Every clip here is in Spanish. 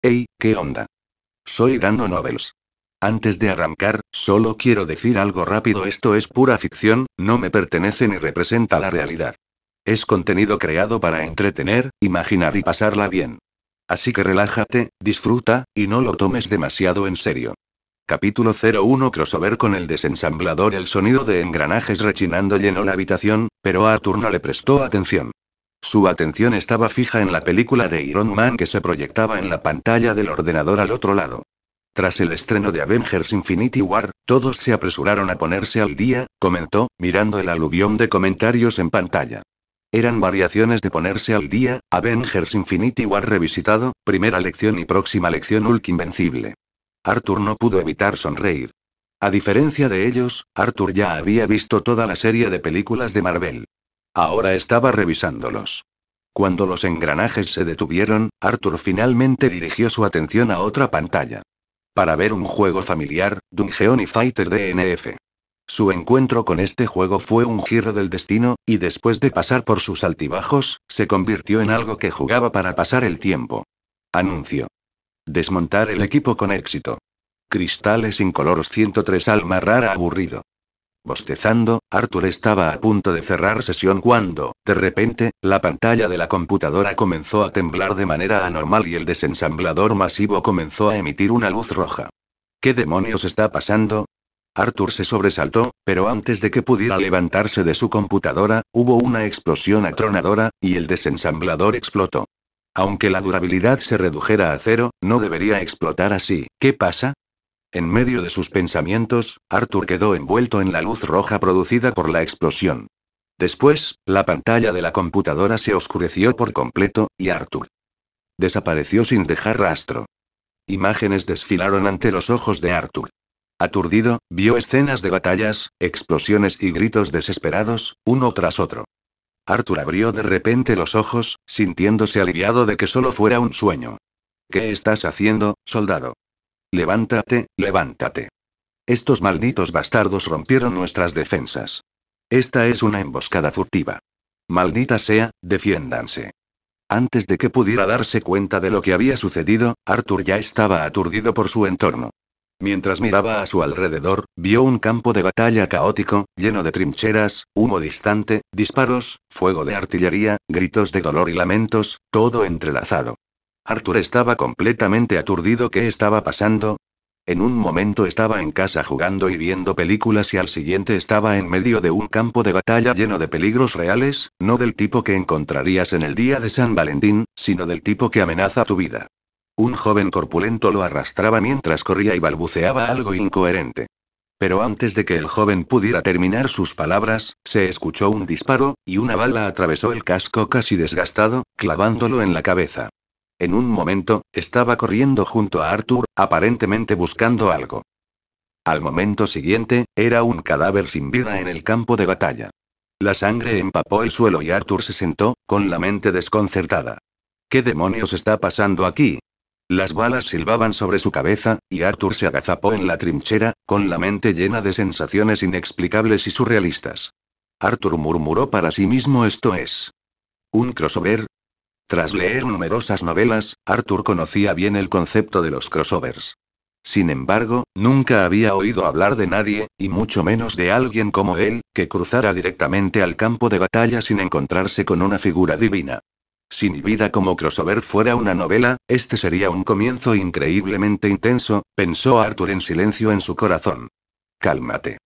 Hey, ¿qué onda? Soy Dando Novels. Antes de arrancar, solo quiero decir algo rápido: esto es pura ficción, no me pertenece ni representa la realidad. Es contenido creado para entretener, imaginar y pasarla bien. Así que relájate, disfruta, y no lo tomes demasiado en serio. Capítulo 01 Crossover con el desensamblador. El sonido de engranajes rechinando llenó la habitación, pero Arthur no le prestó atención. Su atención estaba fija en la película de Iron Man que se proyectaba en la pantalla del ordenador al otro lado. Tras el estreno de Avengers Infinity War, todos se apresuraron a ponerse al día, comentó, mirando el aluvión de comentarios en pantalla. Eran variaciones de ponerse al día: Avengers Infinity War revisitado, primera lección y próxima lección Hulk invencible. Arthur no pudo evitar sonreír. A diferencia de ellos, Arthur ya había visto toda la serie de películas de Marvel. Ahora estaba revisándolos. Cuando los engranajes se detuvieron, Arthur finalmente dirigió su atención a otra pantalla. Para ver un juego familiar, Dungeon Fighter DNF. Su encuentro con este juego fue un giro del destino, y después de pasar por sus altibajos, se convirtió en algo que jugaba para pasar el tiempo. Anuncio. Desmontar el equipo con éxito. Cristales incoloros 103. Alma rara aburrido. Bostezando, Arthur estaba a punto de cerrar sesión cuando, de repente, la pantalla de la computadora comenzó a temblar de manera anormal y el desensamblador masivo comenzó a emitir una luz roja. ¿Qué demonios está pasando? Arthur se sobresaltó, pero antes de que pudiera levantarse de su computadora, hubo una explosión atronadora, y el desensamblador explotó. Aunque la durabilidad se redujera a cero, no debería explotar así. ¿Qué pasa? En medio de sus pensamientos, Arthur quedó envuelto en la luz roja producida por la explosión. Después, la pantalla de la computadora se oscureció por completo, y Arthur desapareció sin dejar rastro. Imágenes desfilaron ante los ojos de Arthur. Aturdido, vio escenas de batallas, explosiones y gritos desesperados, uno tras otro. Arthur abrió de repente los ojos, sintiéndose aliviado de que solo fuera un sueño. ¿Qué estás haciendo, soldado? Levántate, levántate. Estos malditos bastardos rompieron nuestras defensas. Esta es una emboscada furtiva. Maldita sea, defiéndanse. Antes de que pudiera darse cuenta de lo que había sucedido, Arthur ya estaba aturdido por su entorno. Mientras miraba a su alrededor, vio un campo de batalla caótico, lleno de trincheras, humo distante, disparos, fuego de artillería, gritos de dolor y lamentos, todo entrelazado. Arthur estaba completamente aturdido. ¿Qué estaba pasando? En un momento estaba en casa jugando y viendo películas y al siguiente estaba en medio de un campo de batalla lleno de peligros reales, no del tipo que encontrarías en el día de San Valentín, sino del tipo que amenaza tu vida. Un joven corpulento lo arrastraba mientras corría y balbuceaba algo incoherente. Pero antes de que el joven pudiera terminar sus palabras, se escuchó un disparo, y una bala atravesó el casco casi desgastado, clavándolo en la cabeza. En un momento, estaba corriendo junto a Arthur, aparentemente buscando algo. Al momento siguiente, era un cadáver sin vida en el campo de batalla. La sangre empapó el suelo y Arthur se sentó, con la mente desconcertada. ¿Qué demonios está pasando aquí? Las balas silbaban sobre su cabeza, y Arthur se agazapó en la trinchera, con la mente llena de sensaciones inexplicables y surrealistas. Arthur murmuró para sí mismo: ¿esto es un crossover? Tras leer numerosas novelas, Arthur conocía bien el concepto de los crossovers. Sin embargo, nunca había oído hablar de nadie, y mucho menos de alguien como él, que cruzara directamente al campo de batalla sin encontrarse con una figura divina. Si mi vida como crossover fuera una novela, este sería un comienzo increíblemente intenso, pensó Arthur en silencio en su corazón. Cálmate.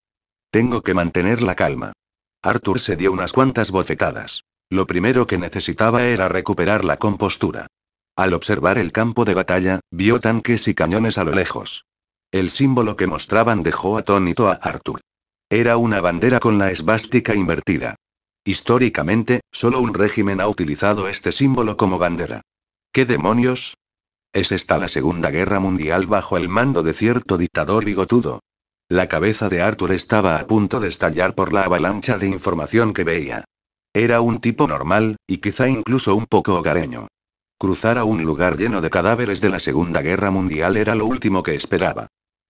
Tengo que mantener la calma. Arthur se dio unas cuantas bofetadas. Lo primero que necesitaba era recuperar la compostura. Al observar el campo de batalla, vio tanques y cañones a lo lejos. El símbolo que mostraban dejó atónito a Arthur. Era una bandera con la esvástica invertida. Históricamente, solo un régimen ha utilizado este símbolo como bandera. ¿Qué demonios? ¿Es esta la Segunda Guerra Mundial bajo el mando de cierto dictador bigotudo? La cabeza de Arthur estaba a punto de estallar por la avalancha de información que veía. Era un tipo normal, y quizá incluso un poco hogareño. Cruzar a un lugar lleno de cadáveres de la Segunda Guerra Mundial era lo último que esperaba.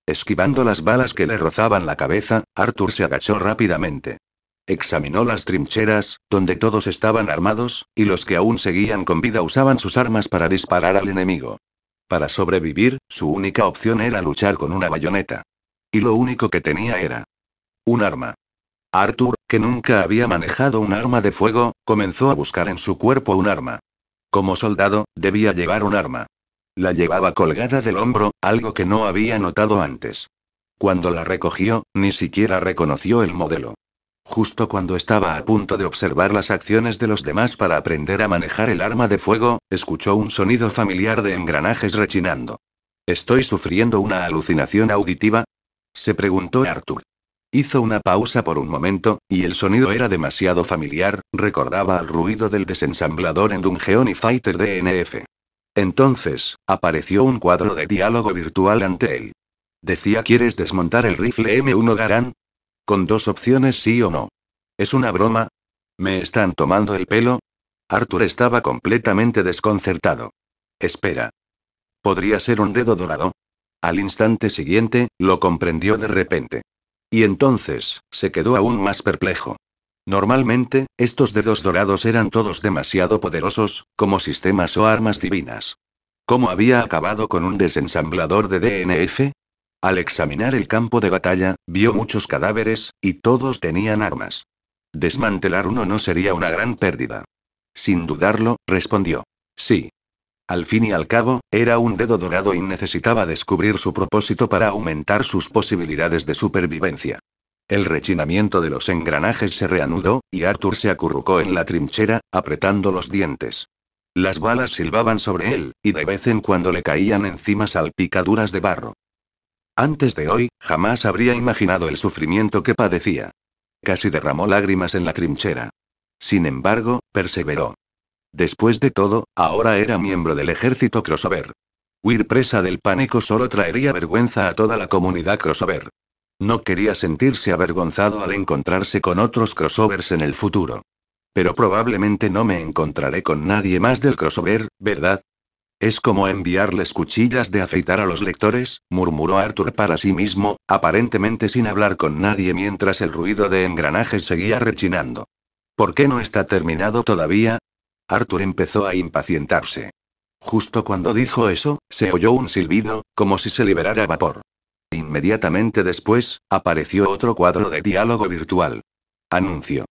Esquivando las balas que le rozaban la cabeza, Arthur se agachó rápidamente. Examinó las trincheras, donde todos estaban armados, y los que aún seguían con vida usaban sus armas para disparar al enemigo. Para sobrevivir, su única opción era luchar con una bayoneta. Y lo único que tenía era un arma. Arthur, que nunca había manejado un arma de fuego, comenzó a buscar en su cuerpo un arma. Como soldado, debía llevar un arma. La llevaba colgada del hombro, algo que no había notado antes. Cuando la recogió, ni siquiera reconoció el modelo. Justo cuando estaba a punto de observar las acciones de los demás para aprender a manejar el arma de fuego, escuchó un sonido familiar de engranajes rechinando. ¿Estoy sufriendo una alucinación auditiva? Se preguntó Arthur. Hizo una pausa por un momento, y el sonido era demasiado familiar, recordaba al ruido del desensamblador en Dungeon Fighter DNF. Entonces, apareció un cuadro de diálogo virtual ante él. Decía: ¿quieres desmontar el rifle M1 Garand? Con dos opciones, sí o no. ¿Es una broma? ¿Me están tomando el pelo? Arthur estaba completamente desconcertado. Espera. ¿Podría ser un dedo dorado? Al instante siguiente, lo comprendió de repente. Y entonces, se quedó aún más perplejo. Normalmente, estos dedos dorados eran todos demasiado poderosos, como sistemas o armas divinas. ¿Cómo había acabado con un desensamblador de DNF? Al examinar el campo de batalla, vio muchos cadáveres, y todos tenían armas. Desmantelar uno no sería una gran pérdida. Sin dudarlo, respondió. Sí. Al fin y al cabo, era un dedo dorado y necesitaba descubrir su propósito para aumentar sus posibilidades de supervivencia. El rechinamiento de los engranajes se reanudó, y Arthur se acurrucó en la trinchera, apretando los dientes. Las balas silbaban sobre él, y de vez en cuando le caían encima salpicaduras de barro. Antes de hoy, jamás habría imaginado el sufrimiento que padecía. Casi derramó lágrimas en la trinchera. Sin embargo, perseveró. Después de todo, ahora era miembro del ejército crossover. Huir presa del pánico solo traería vergüenza a toda la comunidad crossover. No quería sentirse avergonzado al encontrarse con otros crossovers en el futuro. Pero probablemente no me encontraré con nadie más del crossover, ¿verdad? Es como enviarles cuchillas de afeitar a los lectores, murmuró Arthur para sí mismo, aparentemente sin hablar con nadie mientras el ruido de engranajes seguía rechinando. ¿Por qué no está terminado todavía? Arthur empezó a impacientarse. Justo cuando dijo eso, se oyó un silbido, como si se liberara vapor. Inmediatamente después, apareció otro cuadro de diálogo virtual. Anuncio.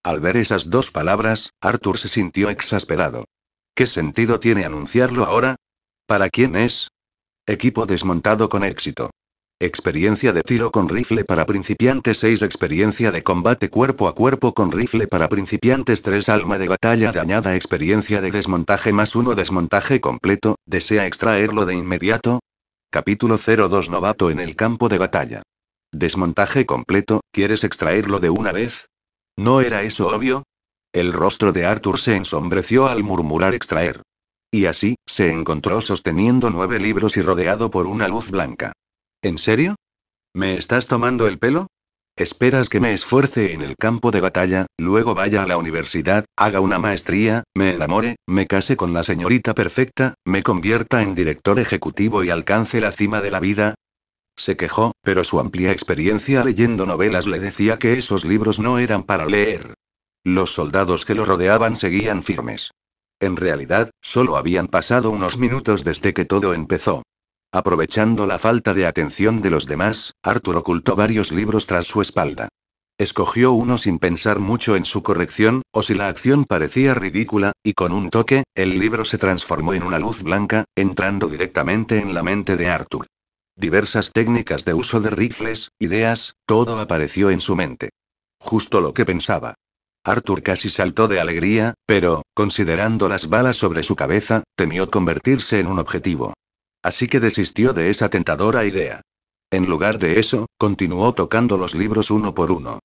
Al ver esas dos palabras, Arthur se sintió exasperado. ¿Qué sentido tiene anunciarlo ahora? ¿Para quién es? Equipo desmontado con éxito. Experiencia de tiro con rifle para principiantes 6. Experiencia de combate cuerpo a cuerpo con rifle para principiantes 3. Alma de batalla dañada. Experiencia de desmontaje +1. Desmontaje completo. ¿Desea extraerlo de inmediato? Capítulo 02. Novato en el campo de batalla. Desmontaje completo. ¿Quieres extraerlo de una vez? ¿No era eso obvio? El rostro de Arthur se ensombreció al murmurar extraer. Y así, se encontró sosteniendo 9 libros y rodeado por una luz blanca. ¿En serio? ¿Me estás tomando el pelo? ¿Esperas que me esfuerce en el campo de batalla, luego vaya a la universidad, haga una maestría, me enamore, me case con la señorita perfecta, me convierta en director ejecutivo y alcance la cima de la vida? Se quejó, pero su amplia experiencia leyendo novelas le decía que esos libros no eran para leer. Los soldados que lo rodeaban seguían firmes. En realidad, solo habían pasado unos minutos desde que todo empezó. Aprovechando la falta de atención de los demás, Arthur ocultó varios libros tras su espalda. Escogió uno sin pensar mucho en su corrección, o si la acción parecía ridícula, y con un toque, el libro se transformó en una luz blanca, entrando directamente en la mente de Arthur. Diversas técnicas de uso de rifles, ideas, todo apareció en su mente. Justo lo que pensaba. Arthur casi saltó de alegría, pero, considerando las balas sobre su cabeza, temió convertirse en un objetivo. Así que desistió de esa tentadora idea. En lugar de eso, continuó tocando los libros uno por uno.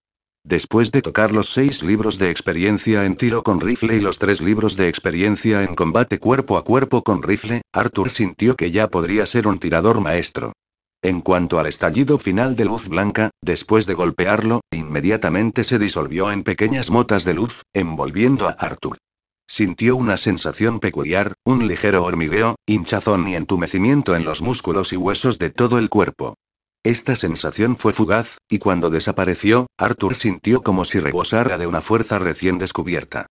Después de tocar los 6 libros de experiencia en tiro con rifle y los 3 libros de experiencia en combate cuerpo a cuerpo con rifle, Arthur sintió que ya podría ser un tirador maestro. En cuanto al estallido final de luz blanca, después de golpearlo, inmediatamente se disolvió en pequeñas motas de luz, envolviendo a Arthur. Sintió una sensación peculiar, un ligero hormigueo, hinchazón y entumecimiento en los músculos y huesos de todo el cuerpo. Esta sensación fue fugaz, y cuando desapareció, Arthur sintió como si rebosara de una fuerza recién descubierta.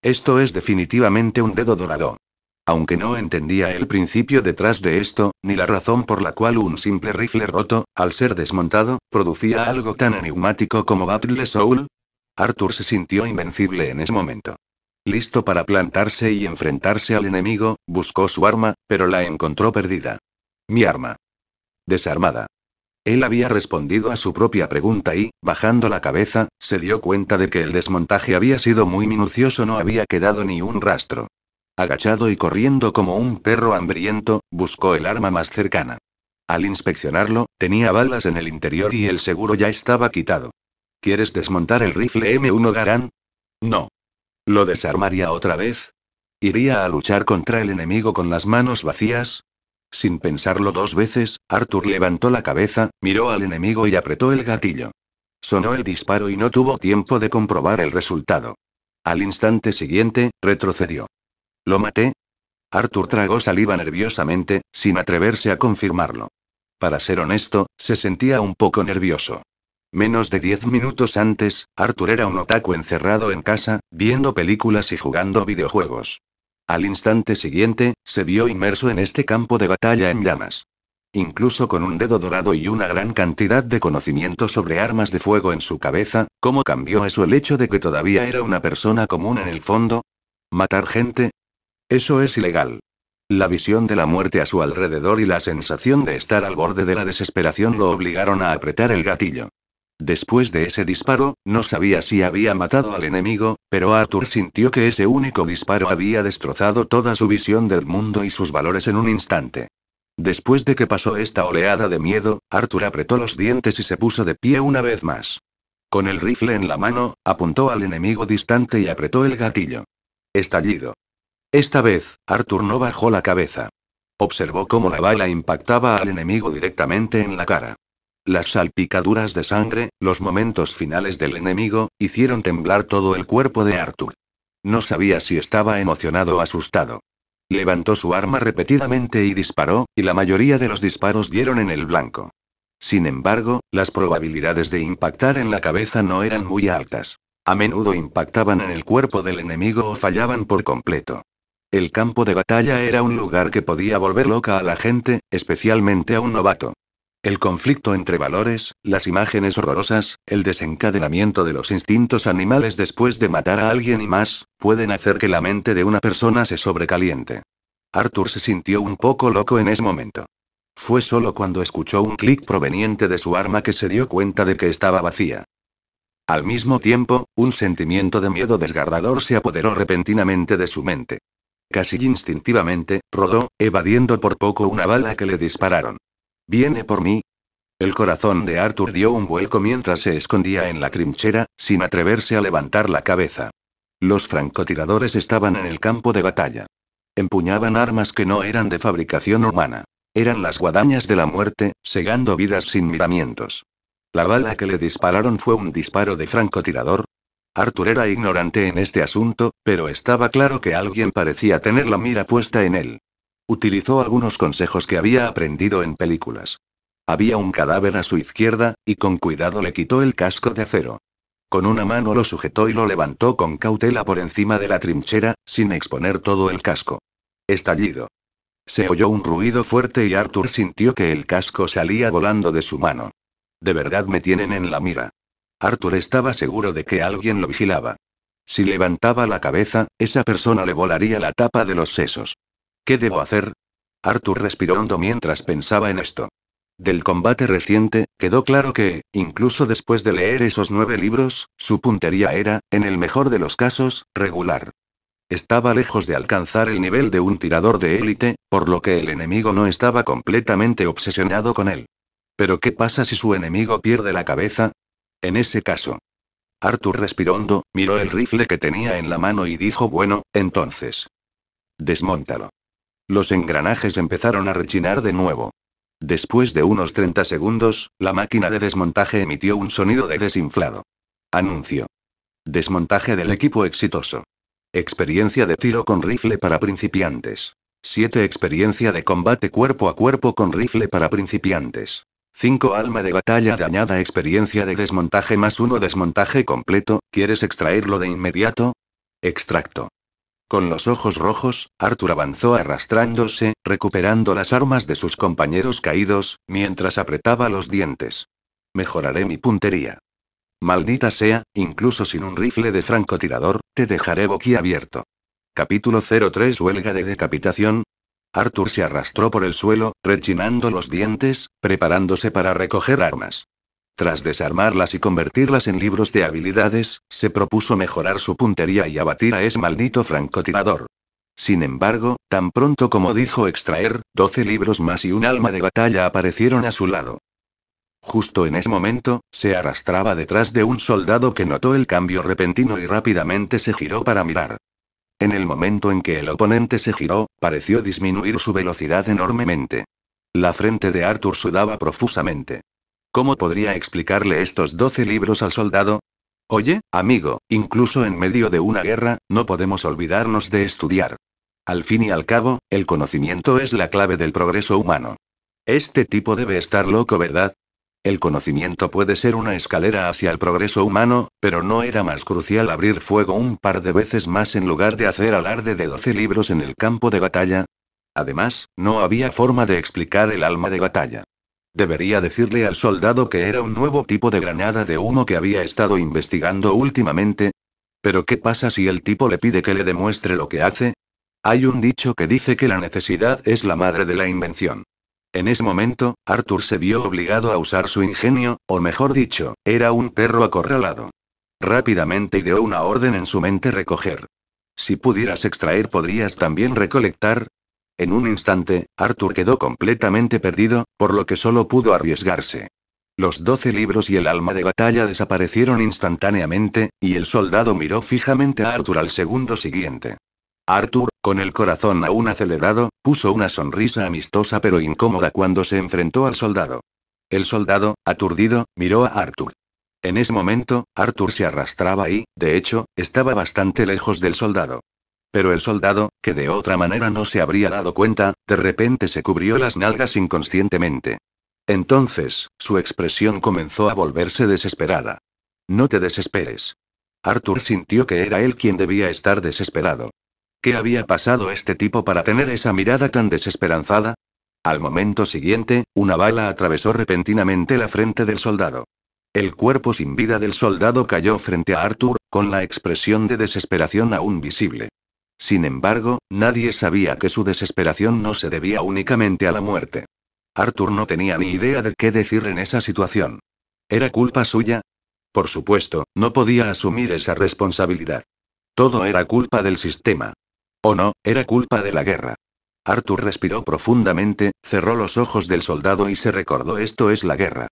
Esto es definitivamente un dedo dorado. Aunque no entendía el principio detrás de esto, ni la razón por la cual un simple rifle roto, al ser desmontado, producía algo tan enigmático como Battle Soul, Arthur se sintió invencible en ese momento. Listo para plantarse y enfrentarse al enemigo, buscó su arma, pero la encontró perdida. Mi arma. Desarmada. Él había respondido a su propia pregunta y, bajando la cabeza, se dio cuenta de que el desmontaje había sido muy minucioso, no había quedado ni un rastro. Agachado y corriendo como un perro hambriento, buscó el arma más cercana. Al inspeccionarlo, tenía balas en el interior y el seguro ya estaba quitado. ¿Quieres desmontar el rifle M1 Garand? No. ¿Lo desarmaría otra vez? ¿Iría a luchar contra el enemigo con las manos vacías? Sin pensarlo dos veces, Arthur levantó la cabeza, miró al enemigo y apretó el gatillo. Sonó el disparo y no tuvo tiempo de comprobar el resultado. Al instante siguiente, retrocedió. ¿Lo maté? Arthur tragó saliva nerviosamente, sin atreverse a confirmarlo. Para ser honesto, se sentía un poco nervioso. Menos de 10 minutos antes, Arthur era un otaku encerrado en casa, viendo películas y jugando videojuegos. Al instante siguiente, se vio inmerso en este campo de batalla en llamas. Incluso con un dedo dorado y una gran cantidad de conocimiento sobre armas de fuego en su cabeza, ¿cómo cambió eso el hecho de que todavía era una persona común en el fondo? ¿Matar gente? Eso es ilegal. La visión de la muerte a su alrededor y la sensación de estar al borde de la desesperación lo obligaron a apretar el gatillo. Después de ese disparo, no sabía si había matado al enemigo, pero Arthur sintió que ese único disparo había destrozado toda su visión del mundo y sus valores en un instante. Después de que pasó esta oleada de miedo, Arthur apretó los dientes y se puso de pie una vez más. Con el rifle en la mano, apuntó al enemigo distante y apretó el gatillo. Estallido. Esta vez, Arthur no bajó la cabeza. Observó cómo la bala impactaba al enemigo directamente en la cara. Las salpicaduras de sangre, los momentos finales del enemigo, hicieron temblar todo el cuerpo de Arthur. No sabía si estaba emocionado o asustado. Levantó su arma repetidamente y disparó, y la mayoría de los disparos dieron en el blanco. Sin embargo, las probabilidades de impactar en la cabeza no eran muy altas. A menudo impactaban en el cuerpo del enemigo o fallaban por completo. El campo de batalla era un lugar que podía volver loca a la gente, especialmente a un novato. El conflicto entre valores, las imágenes horrorosas, el desencadenamiento de los instintos animales después de matar a alguien y más, pueden hacer que la mente de una persona se sobrecaliente. Arthur se sintió un poco loco en ese momento. Fue solo cuando escuchó un clic proveniente de su arma que se dio cuenta de que estaba vacía. Al mismo tiempo, un sentimiento de miedo desgarrador se apoderó repentinamente de su mente. Casi instintivamente, rodó, evadiendo por poco una bala que le dispararon. ¿Viene por mí? El corazón de Arthur dio un vuelco mientras se escondía en la trinchera, sin atreverse a levantar la cabeza. Los francotiradores estaban en el campo de batalla. Empuñaban armas que no eran de fabricación humana. Eran las guadañas de la muerte, segando vidas sin miramientos. ¿La bala que le dispararon fue un disparo de francotirador? Arthur era ignorante en este asunto, pero estaba claro que alguien parecía tener la mira puesta en él. Utilizó algunos consejos que había aprendido en películas. Había un cadáver a su izquierda, y con cuidado le quitó el casco de acero. Con una mano lo sujetó y lo levantó con cautela por encima de la trinchera, sin exponer todo el casco. Estallido. Se oyó un ruido fuerte y Arthur sintió que el casco salía volando de su mano. ¿De verdad me tienen en la mira? Arthur estaba seguro de que alguien lo vigilaba. Si levantaba la cabeza, esa persona le volaría la tapa de los sesos. ¿Qué debo hacer? Arthur respiró hondo mientras pensaba en esto. Del combate reciente, quedó claro que, incluso después de leer esos 9 libros, su puntería era, en el mejor de los casos, regular. Estaba lejos de alcanzar el nivel de un tirador de élite, por lo que el enemigo no estaba completamente obsesionado con él. Pero ¿qué pasa si su enemigo pierde la cabeza? En ese caso. Arthur respiró hondo, miró el rifle que tenía en la mano y dijo: bueno, entonces. Desmóntalo. Los engranajes empezaron a rechinar de nuevo. Después de unos 30 segundos, la máquina de desmontaje emitió un sonido de desinflado. Anuncio. Desmontaje del equipo exitoso. Experiencia de tiro con rifle para principiantes. 7 experiencia de combate cuerpo a cuerpo con rifle para principiantes. 5 alma de batalla de añada experiencia de desmontaje más 1 desmontaje completo. ¿Quieres extraerlo de inmediato? Extracto. Con los ojos rojos, Arthur avanzó arrastrándose, recuperando las armas de sus compañeros caídos, mientras apretaba los dientes. Mejoraré mi puntería. Maldita sea, incluso sin un rifle de francotirador, te dejaré boquiabierto. Capítulo 03 Huelga de decapitación. Arthur se arrastró por el suelo, rechinando los dientes, preparándose para recoger armas. Tras desarmarlas y convertirlas en libros de habilidades, se propuso mejorar su puntería y abatir a ese maldito francotirador. Sin embargo, tan pronto como dijo extraer, 12 libros más y un alma de batalla aparecieron a su lado. Justo en ese momento, se arrastraba detrás de un soldado que notó el cambio repentino y rápidamente se giró para mirar. En el momento en que el oponente se giró, pareció disminuir su velocidad enormemente. La frente de Arthur sudaba profusamente. ¿Cómo podría explicarle estos 12 libros al soldado? Oye, amigo, incluso en medio de una guerra, no podemos olvidarnos de estudiar. Al fin y al cabo, el conocimiento es la clave del progreso humano. Este tipo debe estar loco, ¿verdad? El conocimiento puede ser una escalera hacia el progreso humano, pero ¿no era más crucial abrir fuego un par de veces más en lugar de hacer alarde de 12 libros en el campo de batalla? Además, no había forma de explicar el alma de batalla. Debería decirle al soldado que era un nuevo tipo de granada de humo que había estado investigando últimamente. ¿Pero qué pasa si el tipo le pide que le demuestre lo que hace? Hay un dicho que dice que la necesidad es la madre de la invención. En ese momento, Arthur se vio obligado a usar su ingenio, o mejor dicho, era un perro acorralado. Rápidamente ideó una orden en su mente: recoger. Si pudieras extraer, ¿podrías también recolectar? En un instante, Arthur quedó completamente perdido, por lo que solo pudo arriesgarse. Los 12 libros y el alma de batalla desaparecieron instantáneamente, y el soldado miró fijamente a Arthur al segundo siguiente. Arthur, con el corazón aún acelerado, puso una sonrisa amistosa pero incómoda cuando se enfrentó al soldado. El soldado, aturdido, miró a Arthur. En ese momento, Arthur se arrastraba y, de hecho, estaba bastante lejos del soldado. Pero el soldado, que de otra manera no se habría dado cuenta, de repente se cubrió las nalgas inconscientemente. Entonces, su expresión comenzó a volverse desesperada. No te desesperes. Arthur sintió que era él quien debía estar desesperado. ¿Qué había pasado este tipo para tener esa mirada tan desesperanzada? Al momento siguiente, una bala atravesó repentinamente la frente del soldado. El cuerpo sin vida del soldado cayó frente a Arthur, con la expresión de desesperación aún visible. Sin embargo, nadie sabía que su desesperación no se debía únicamente a la muerte. Arthur no tenía ni idea de qué decir en esa situación. ¿Era culpa suya? Por supuesto, no podía asumir esa responsabilidad. Todo era culpa del sistema. ¿O no, era culpa de la guerra? Arthur respiró profundamente, cerró los ojos del soldado y se recordó: esto es la guerra.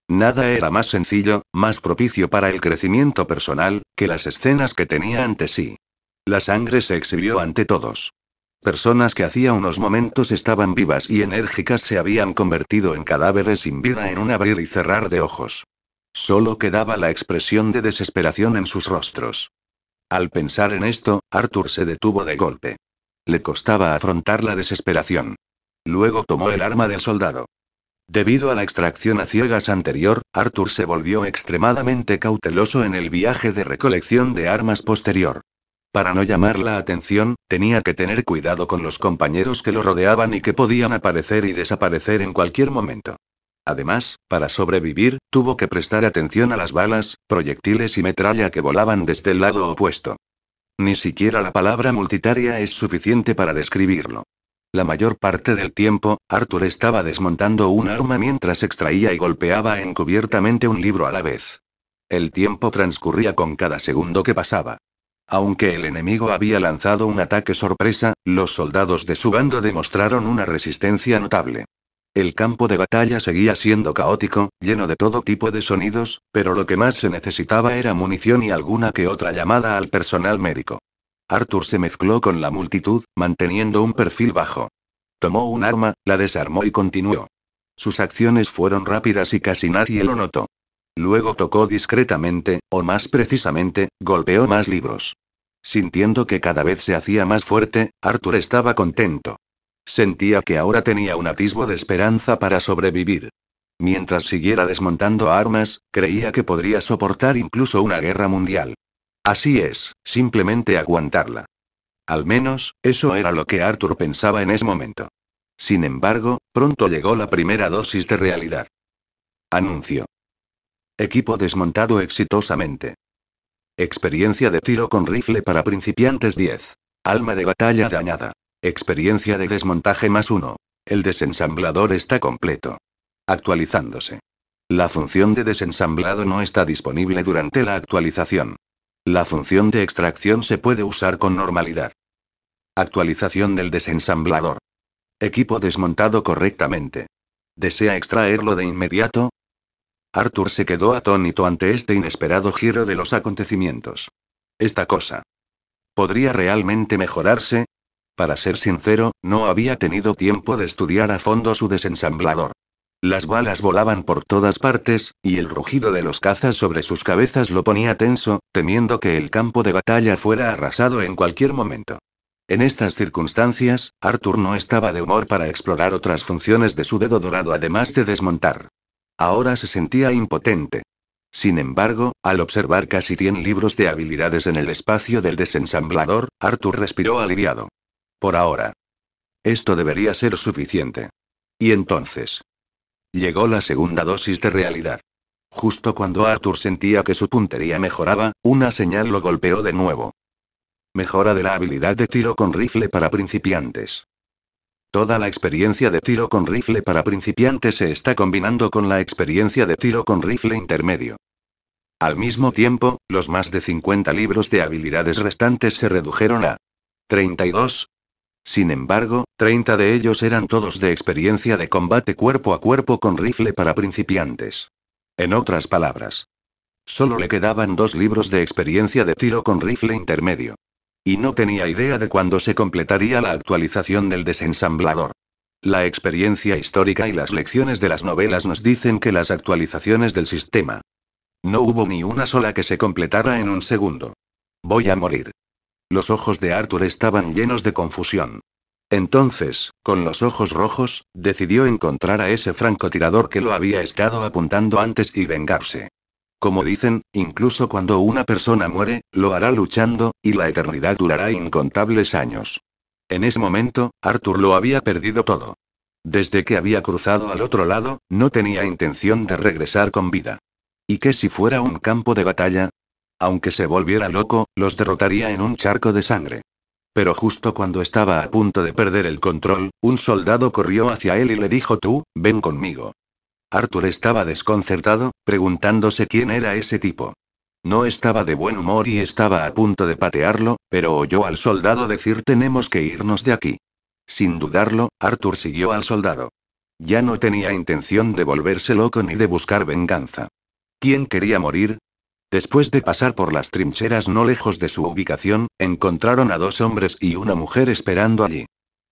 Nada era más sencillo, más propicio para el crecimiento personal, que las escenas que tenía ante sí. La sangre se exhibió ante todos. Personas que hacía unos momentos estaban vivas y enérgicas se habían convertido en cadáveres sin vida en un abrir y cerrar de ojos. Solo quedaba la expresión de desesperación en sus rostros. Al pensar en esto, Arthur se detuvo de golpe. Le costaba afrontar la desesperación. Luego tomó el arma del soldado. Debido a la extracción a ciegas anterior, Arthur se volvió extremadamente cauteloso en el viaje de recolección de armas posterior. Para no llamar la atención, tenía que tener cuidado con los compañeros que lo rodeaban y que podían aparecer y desaparecer en cualquier momento. Además, para sobrevivir, tuvo que prestar atención a las balas, proyectiles y metralla que volaban desde el lado opuesto. Ni siquiera la palabra multitaria es suficiente para describirlo. La mayor parte del tiempo, Arthur estaba desmontando un arma mientras extraía y golpeaba encubiertamente un libro a la vez. El tiempo transcurría con cada segundo que pasaba. Aunque el enemigo había lanzado un ataque sorpresa, los soldados de su bando demostraron una resistencia notable. El campo de batalla seguía siendo caótico, lleno de todo tipo de sonidos, pero lo que más se necesitaba era munición y alguna que otra llamada al personal médico. Arthur se mezcló con la multitud, manteniendo un perfil bajo. Tomó un arma, la desarmó y continuó. Sus acciones fueron rápidas y casi nadie lo notó. Luego tocó discretamente, o más precisamente, golpeó más libros. Sintiendo que cada vez se hacía más fuerte, Arthur estaba contento. Sentía que ahora tenía un atisbo de esperanza para sobrevivir. Mientras siguiera desmontando armas, creía que podría soportar incluso una guerra mundial. Así es, simplemente aguantarla. Al menos, eso era lo que Arthur pensaba en ese momento. Sin embargo, pronto llegó la primera dosis de realidad. Anuncio. Equipo desmontado exitosamente. Experiencia de tiro con rifle para principiantes 10. Alma de batalla dañada. Experiencia de desmontaje +1. El desensamblador está completo. Actualizándose. La función de desensamblado no está disponible durante la actualización. La función de extracción se puede usar con normalidad. Actualización del desensamblador. Equipo desmontado correctamente. ¿Desea extraerlo de inmediato? Arthur se quedó atónito ante este inesperado giro de los acontecimientos. Esta cosa. ¿Podría realmente mejorarse? Para ser sincero, no había tenido tiempo de estudiar a fondo su desensamblador. Las balas volaban por todas partes, y el rugido de los cazas sobre sus cabezas lo ponía tenso, temiendo que el campo de batalla fuera arrasado en cualquier momento. En estas circunstancias, Arthur no estaba de humor para explorar otras funciones de su dedo dorado además de desmontar. Ahora se sentía impotente. Sin embargo, al observar casi 100 libros de habilidades en el espacio del desensamblador, Arthur respiró aliviado. Por ahora. Esto debería ser suficiente. Y entonces. Llegó la segunda dosis de realidad. Justo cuando Arthur sentía que su puntería mejoraba, una señal lo golpeó de nuevo. Mejora de la habilidad de tiro con rifle para principiantes. Toda la experiencia de tiro con rifle para principiantes se está combinando con la experiencia de tiro con rifle intermedio. Al mismo tiempo, los más de 50 libros de habilidades restantes se redujeron a 32. Sin embargo, 30 de ellos eran todos de experiencia de combate cuerpo a cuerpo con rifle para principiantes. En otras palabras, solo le quedaban 2 libros de experiencia de tiro con rifle intermedio. Y no tenía idea de cuándo se completaría la actualización del desensamblador. La experiencia histórica y las lecciones de las novelas nos dicen que las actualizaciones del sistema. No hubo ni una sola que se completara en un segundo. Voy a morir. Los ojos de Arthur estaban llenos de confusión. Entonces, con los ojos rojos, decidió encontrar a ese francotirador que lo había estado apuntando antes y vengarse. Como dicen, incluso cuando una persona muere, lo hará luchando, y la eternidad durará incontables años. En ese momento, Arthur lo había perdido todo. Desde que había cruzado al otro lado, no tenía intención de regresar con vida. ¿Y qué si fuera un campo de batalla? Aunque se volviera loco, los derrotaría en un charco de sangre. Pero justo cuando estaba a punto de perder el control, un soldado corrió hacia él y le dijo: tú, ven conmigo. Arthur estaba desconcertado, preguntándose quién era ese tipo. No estaba de buen humor y estaba a punto de patearlo, pero oyó al soldado decir: tenemos que irnos de aquí. Sin dudarlo, Arthur siguió al soldado. Ya no tenía intención de volverse loco ni de buscar venganza. ¿Quién quería morir? Después de pasar por las trincheras no lejos de su ubicación, encontraron a 2 hombres y una mujer esperando allí.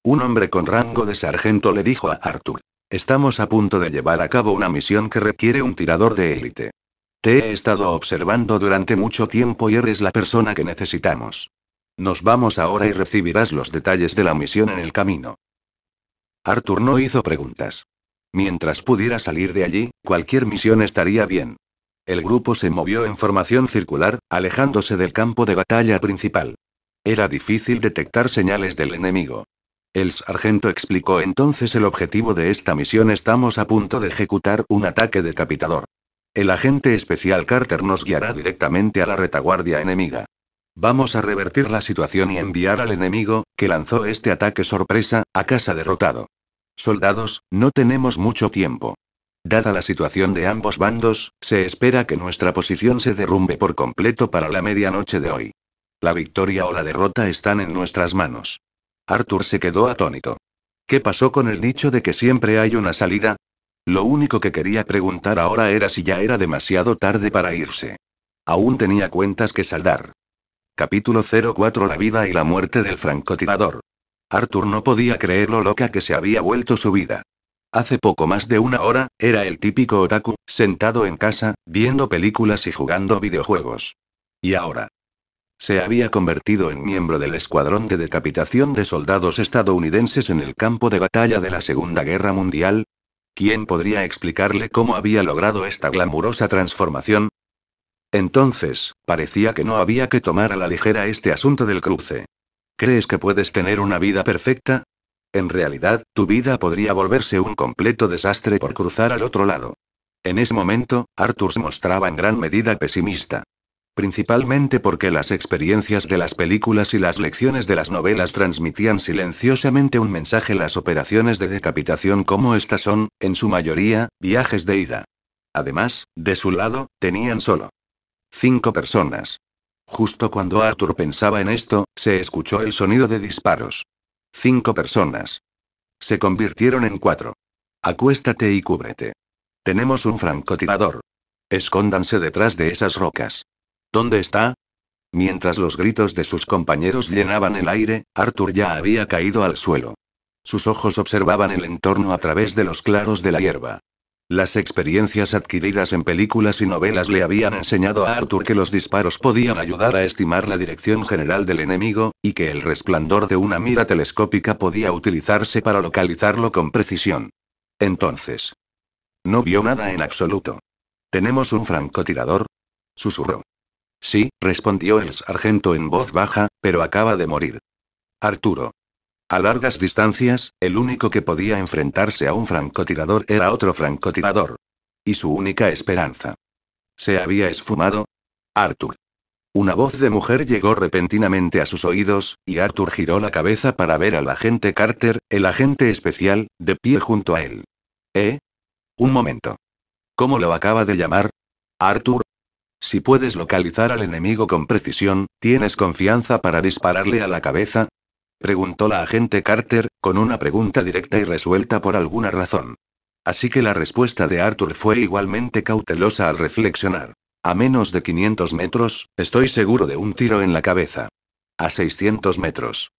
Un hombre con rango de sargento le dijo a Arthur: estamos a punto de llevar a cabo una misión que requiere un tirador de élite. Te he estado observando durante mucho tiempo y eres la persona que necesitamos. Nos vamos ahora y recibirás los detalles de la misión en el camino. Arthur no hizo preguntas. Mientras pudiera salir de allí, cualquier misión estaría bien. El grupo se movió en formación circular, alejándose del campo de batalla principal. Era difícil detectar señales del enemigo. El sargento explicó entonces el objetivo de esta misión: estamos a punto de ejecutar un ataque decapitador. El agente especial Carter nos guiará directamente a la retaguardia enemiga. Vamos a revertir la situación y enviar al enemigo, que lanzó este ataque sorpresa, a casa derrotado. Soldados, no tenemos mucho tiempo. Dada la situación de ambos bandos, se espera que nuestra posición se derrumbe por completo para la medianoche de hoy. La victoria o la derrota están en nuestras manos. Arthur se quedó atónito. ¿Qué pasó con el dicho de que siempre hay una salida? Lo único que quería preguntar ahora era si ya era demasiado tarde para irse. Aún tenía cuentas que saldar. Capítulo 04: La vida y la muerte del francotirador. Arthur no podía creer lo loca que se había vuelto su vida. Hace poco más de una hora, era el típico otaku, sentado en casa, viendo películas y jugando videojuegos. Y ahora, se había convertido en miembro del escuadrón de decapitación de soldados estadounidenses en el campo de batalla de la Segunda Guerra Mundial. ¿Quién podría explicarle cómo había logrado esta glamurosa transformación? Entonces, parecía que no había que tomar a la ligera este asunto del cruce. ¿Crees que puedes tener una vida perfecta? En realidad, tu vida podría volverse un completo desastre por cruzar al otro lado. En ese momento, Arthur se mostraba en gran medida pesimista. Principalmente porque las experiencias de las películas y las lecciones de las novelas transmitían silenciosamente un mensaje. Las operaciones de decapitación como estas son, en su mayoría, viajes de ida. Además, de su lado, tenían solo 5 personas. Justo cuando Arthur pensaba en esto, se escuchó el sonido de disparos. 5 personas. Se convirtieron en 4. Acuéstate y cúbrete. Tenemos un francotirador. Escóndanse detrás de esas rocas. ¿Dónde está? Mientras los gritos de sus compañeros llenaban el aire, Arthur ya había caído al suelo. Sus ojos observaban el entorno a través de los claros de la hierba. Las experiencias adquiridas en películas y novelas le habían enseñado a Arthur que los disparos podían ayudar a estimar la dirección general del enemigo, y que el resplandor de una mira telescópica podía utilizarse para localizarlo con precisión. Entonces, no vio nada en absoluto. ¿Tenemos un francotirador?, susurró. Sí, respondió el sargento en voz baja, pero acaba de morir. Arturo. A largas distancias, el único que podía enfrentarse a un francotirador era otro francotirador. Y su única esperanza. ¿Se había esfumado? Arthur. Una voz de mujer llegó repentinamente a sus oídos, y Arthur giró la cabeza para ver al agente Carter, el agente especial, de pie junto a él. ¿Eh? Un momento. ¿Cómo lo acaba de llamar? Arthur. Si puedes localizar al enemigo con precisión, ¿tienes confianza para dispararle a la cabeza?, preguntó la agente Carter, con una pregunta directa y resuelta por alguna razón. Así que la respuesta de Arthur fue igualmente cautelosa al reflexionar. A menos de 500 metros, estoy seguro de un tiro en la cabeza. A 600 metros.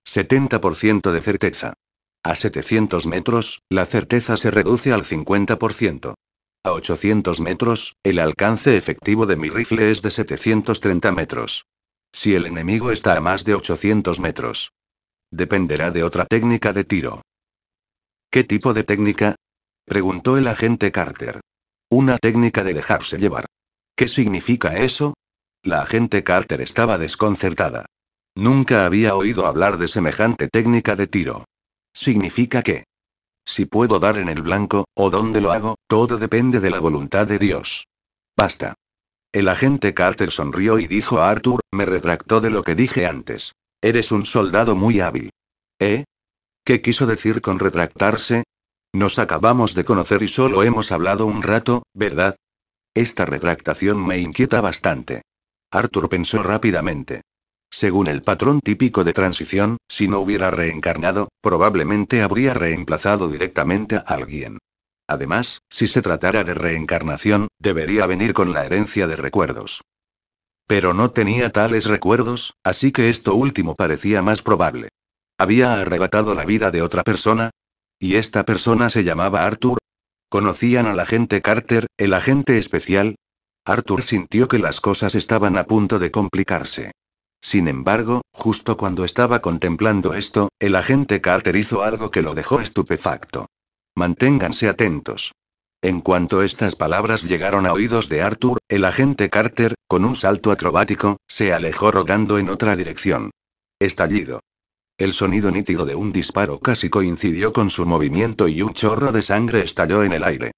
70% de certeza. A 700 metros, la certeza se reduce al 50%. A 800 metros, el alcance efectivo de mi rifle es de 730 metros. Si el enemigo está a más de 800 metros. Dependerá de otra técnica de tiro. ¿Qué tipo de técnica?, preguntó el agente Carter. Una técnica de dejarse llevar. ¿Qué significa eso? La agente Carter estaba desconcertada. Nunca había oído hablar de semejante técnica de tiro. ¿Significa qué? Si puedo dar en el blanco, o dónde lo hago, todo depende de la voluntad de Dios. Basta. El agente Carter sonrió y dijo a Arthur, me retractó de lo que dije antes. Eres un soldado muy hábil. ¿Eh? ¿Qué quiso decir con retractarse? Nos acabamos de conocer y solo hemos hablado un rato, ¿verdad? Esta retractación me inquieta bastante. Arthur pensó rápidamente. Según el patrón típico de transición, si no hubiera reencarnado, probablemente habría reemplazado directamente a alguien. Además, si se tratara de reencarnación, debería venir con la herencia de recuerdos. Pero no tenía tales recuerdos, así que esto último parecía más probable. ¿Había arrebatado la vida de otra persona? ¿Y esta persona se llamaba Arthur? ¿Conocían al agente Carter, el agente especial? Arthur sintió que las cosas estaban a punto de complicarse. Sin embargo, justo cuando estaba contemplando esto, el agente Carter hizo algo que lo dejó estupefacto. Manténganse atentos. En cuanto estas palabras llegaron a oídos de Arthur, el agente Carter, con un salto acrobático, se alejó rodando en otra dirección. Estallido. El sonido nítido de un disparo casi coincidió con su movimiento y un chorro de sangre estalló en el aire.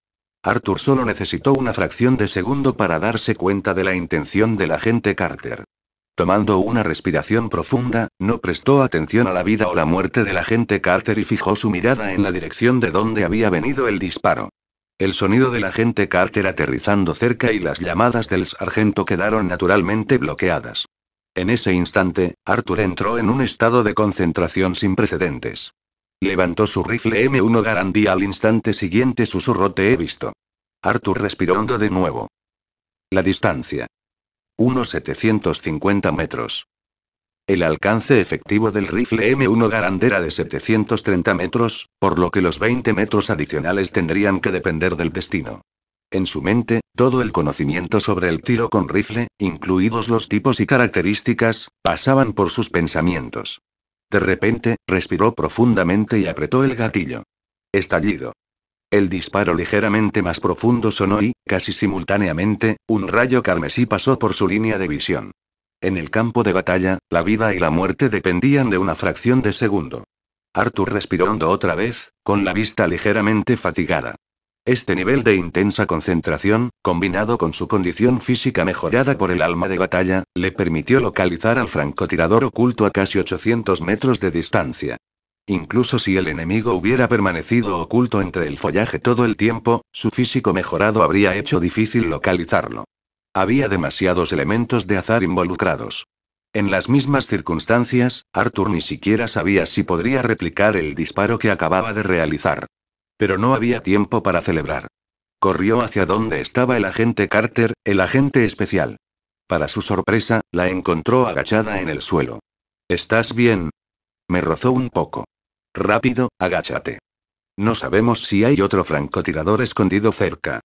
Arthur solo necesitó una fracción de segundo para darse cuenta de la intención del agente Carter. Tomando una respiración profunda, no prestó atención a la vida o la muerte del agente Carter y fijó su mirada en la dirección de donde había venido el disparo. El sonido del agente Carter aterrizando cerca y las llamadas del sargento quedaron naturalmente bloqueadas. En ese instante, Arthur entró en un estado de concentración sin precedentes. Levantó su rifle M1 Garand y al instante siguiente susurró: te he visto. Arthur respiró hondo de nuevo. La distancia. Unos 750 metros. El alcance efectivo del rifle M1 Garand era de 730 metros, por lo que los 20 metros adicionales tendrían que depender del destino. En su mente, todo el conocimiento sobre el tiro con rifle, incluidos los tipos y características, pasaban por sus pensamientos. De repente, respiró profundamente y apretó el gatillo. Estallido. El disparo ligeramente más profundo sonó y, casi simultáneamente, un rayo carmesí pasó por su línea de visión. En el campo de batalla, la vida y la muerte dependían de una fracción de segundo. Arthur respiró hondo otra vez, con la vista ligeramente fatigada. Este nivel de intensa concentración, combinado con su condición física mejorada por el alma de batalla, le permitió localizar al francotirador oculto a casi 800 metros de distancia. Incluso si el enemigo hubiera permanecido oculto entre el follaje todo el tiempo, su físico mejorado habría hecho difícil localizarlo. Había demasiados elementos de azar involucrados. En las mismas circunstancias, Arthur ni siquiera sabía si podría replicar el disparo que acababa de realizar. Pero no había tiempo para celebrar. Corrió hacia donde estaba el agente Carter, el agente especial. Para su sorpresa, la encontró agachada en el suelo. ¿Estás bien? Me rozó un poco. Rápido, agáchate. No sabemos si hay otro francotirador escondido cerca.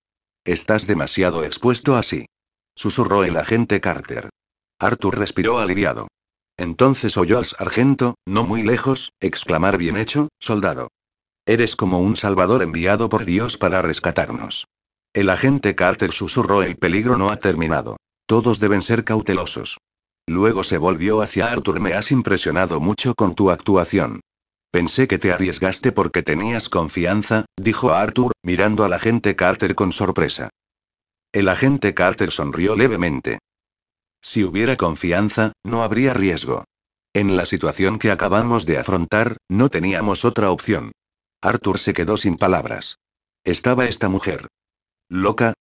Estás demasiado expuesto así. Susurró el agente Carter. Arthur respiró aliviado. Entonces oyó al sargento, no muy lejos, exclamar: bien hecho, soldado. Eres como un salvador enviado por Dios para rescatarnos. El agente Carter susurró: el peligro no ha terminado. Todos deben ser cautelosos. Luego se volvió hacia Arthur: me has impresionado mucho con tu actuación. Pensé que te arriesgaste porque tenías confianza, dijo Arthur, mirando al agente Carter con sorpresa. El agente Carter sonrió levemente. Si hubiera confianza, no habría riesgo. En la situación que acabamos de afrontar, no teníamos otra opción. Arthur se quedó sin palabras. ¿Estaba esta mujer loca?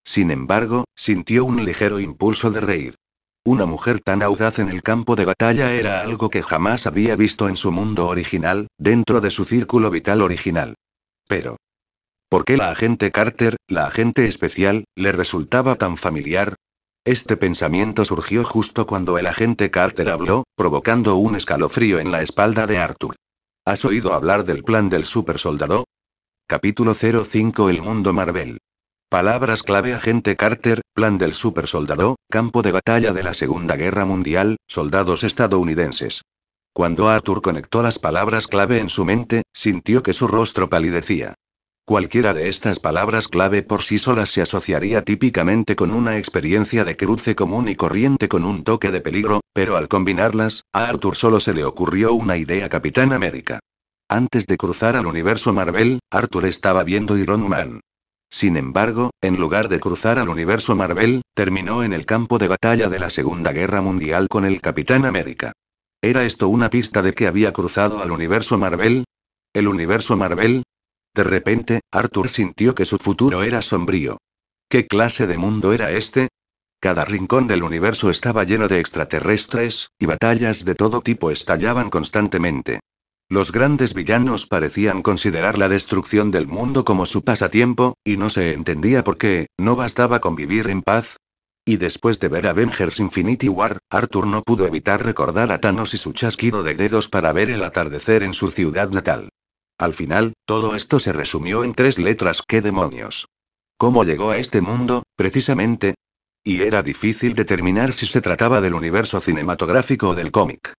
Sin embargo, sintió un ligero impulso de reír. Una mujer tan audaz en el campo de batalla era algo que jamás había visto en su mundo original, dentro de su círculo vital original. Pero, ¿por qué la agente Carter, la agente especial, le resultaba tan familiar? Este pensamiento surgió justo cuando el agente Carter habló, provocando un escalofrío en la espalda de Arthur. ¿Has oído hablar del plan del supersoldado? Capítulo 05. El mundo Marvel. Palabras clave: agente Carter, plan del supersoldado, campo de batalla de la Segunda Guerra Mundial, soldados estadounidenses. Cuando Arthur conectó las palabras clave en su mente, sintió que su rostro palidecía. Cualquiera de estas palabras clave por sí solas se asociaría típicamente con una experiencia de cruce común y corriente con un toque de peligro, pero al combinarlas, a Arthur solo se le ocurrió una idea: Capitán América. Antes de cruzar al universo Marvel, Arthur estaba viendo Iron Man. Sin embargo, en lugar de cruzar al universo Marvel, terminó en el campo de batalla de la Segunda Guerra Mundial con el Capitán América. ¿Era esto una pista de que había cruzado al universo Marvel? ¿El universo Marvel? De repente, Arthur sintió que su futuro era sombrío. ¿Qué clase de mundo era este? Cada rincón del universo estaba lleno de extraterrestres, y batallas de todo tipo estallaban constantemente. Los grandes villanos parecían considerar la destrucción del mundo como su pasatiempo, y no se entendía por qué, ¿no bastaba con vivir en paz? Y después de ver Avengers Infinity War, Arthur no pudo evitar recordar a Thanos y su chasquido de dedos para ver el atardecer en su ciudad natal. Al final, todo esto se resumió en 3 letras: ¿qué demonios? ¿Cómo llegó a este mundo, precisamente? Y era difícil determinar si se trataba del universo cinematográfico o del cómic.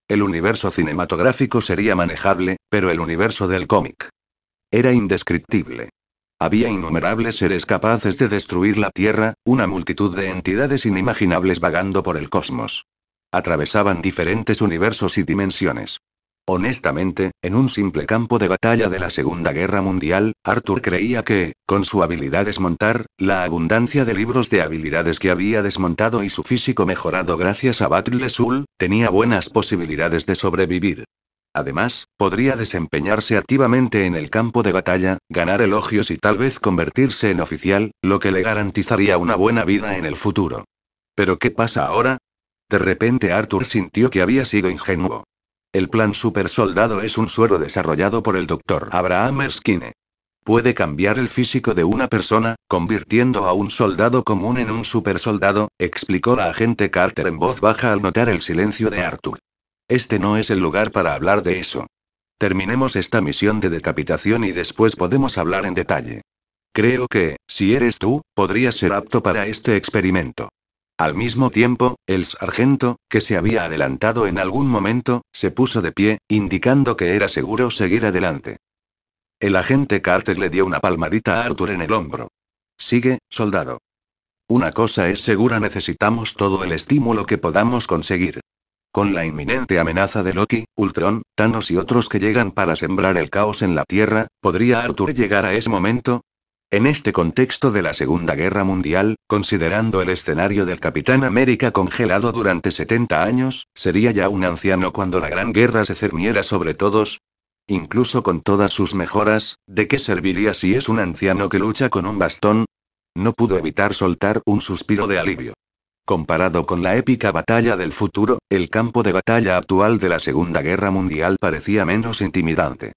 El universo cinematográfico sería manejable, pero el universo del cómic era indescriptible. Había innumerables seres capaces de destruir la Tierra, una multitud de entidades inimaginables vagando por el cosmos. Atravesaban diferentes universos y dimensiones. Honestamente, en un simple campo de batalla de la Segunda Guerra Mundial, Arthur creía que, con su habilidad desmontar, la abundancia de libros de habilidades que había desmontado y su físico mejorado gracias a Battle Soul, tenía buenas posibilidades de sobrevivir. Además, podría desempeñarse activamente en el campo de batalla, ganar elogios y tal vez convertirse en oficial, lo que le garantizaría una buena vida en el futuro. ¿Pero qué pasa ahora? De repente Arthur sintió que había sido ingenuo. El plan super soldado es un suero desarrollado por el Dr. Abraham Erskine. Puede cambiar el físico de una persona, convirtiendo a un soldado común en un super soldado, explicó la agente Carter en voz baja al notar el silencio de Arthur. Este no es el lugar para hablar de eso. Terminemos esta misión de decapitación y después podemos hablar en detalle. Creo que, si eres tú, podrías ser apto para este experimento. Al mismo tiempo, el sargento, que se había adelantado en algún momento, se puso de pie, indicando que era seguro seguir adelante. El agente Carter le dio una palmadita a Arthur en el hombro. Sigue, soldado. Una cosa es segura, necesitamos todo el estímulo que podamos conseguir. Con la inminente amenaza de Loki, Ultron, Thanos y otros que llegan para sembrar el caos en la Tierra, ¿podría Arthur llegar a ese momento? En este contexto de la Segunda Guerra Mundial, considerando el escenario del Capitán América congelado durante 70 años, ¿sería ya un anciano cuando la Gran Guerra se cerniera sobre todos? Incluso con todas sus mejoras, ¿de qué serviría si es un anciano que lucha con un bastón? No pudo evitar soltar un suspiro de alivio. Comparado con la épica batalla del futuro, el campo de batalla actual de la Segunda Guerra Mundial parecía menos intimidante.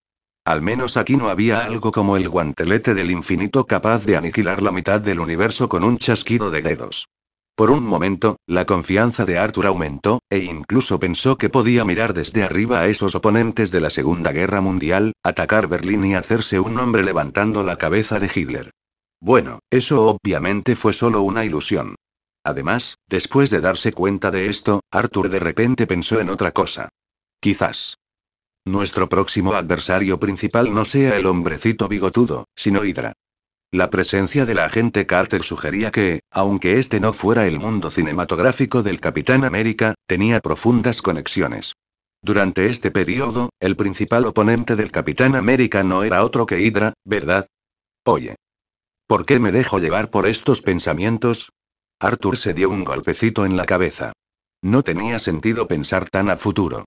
Al menos aquí no había algo como el guantelete del infinito capaz de aniquilar la mitad del universo con un chasquido de dedos. Por un momento, la confianza de Arthur aumentó, e incluso pensó que podía mirar desde arriba a esos oponentes de la Segunda Guerra Mundial, atacar Berlín y hacerse un nombre levantando la cabeza de Hitler. Bueno, eso obviamente fue solo una ilusión. Además, después de darse cuenta de esto, Arthur de repente pensó en otra cosa. Quizás nuestro próximo adversario principal no sea el hombrecito bigotudo, sino Hydra. La presencia del agente Carter sugería que, aunque este no fuera el mundo cinematográfico del Capitán América, tenía profundas conexiones. Durante este periodo, el principal oponente del Capitán América no era otro que Hydra, ¿verdad? Oye. ¿Por qué me dejo llevar por estos pensamientos? Arthur se dio un golpecito en la cabeza. No tenía sentido pensar tan a futuro.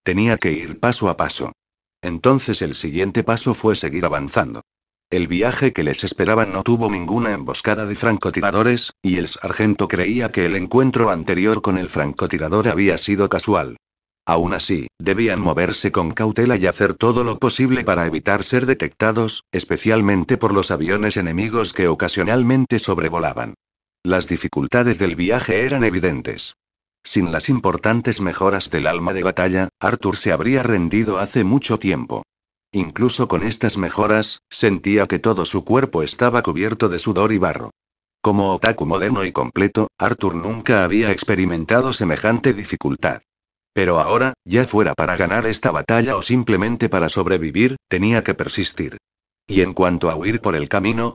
Tenía que ir paso a paso. Entonces el siguiente paso fue seguir avanzando. El viaje que les esperaba no tuvo ninguna emboscada de francotiradores, y el sargento creía que el encuentro anterior con el francotirador había sido casual. Aún así, debían moverse con cautela y hacer todo lo posible para evitar ser detectados, especialmente por los aviones enemigos que ocasionalmente sobrevolaban. Las dificultades del viaje eran evidentes. Sin las importantes mejoras del alma de batalla, Arthur se habría rendido hace mucho tiempo. Incluso con estas mejoras, sentía que todo su cuerpo estaba cubierto de sudor y barro. Como otaku moderno y completo, Arthur nunca había experimentado semejante dificultad. Pero ahora, ya fuera para ganar esta batalla o simplemente para sobrevivir, tenía que persistir. Y en cuanto a huir por el camino,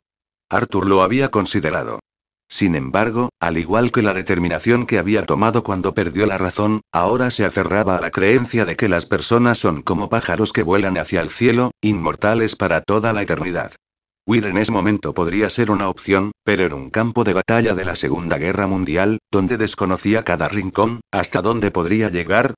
Arthur lo había considerado. Sin embargo, al igual que la determinación que había tomado cuando perdió la razón, ahora se aferraba a la creencia de que las personas son como pájaros que vuelan hacia el cielo, inmortales para toda la eternidad. Huir en ese momento podría ser una opción, pero en un campo de batalla de la Segunda Guerra Mundial, donde desconocía cada rincón, ¿hasta dónde podría llegar?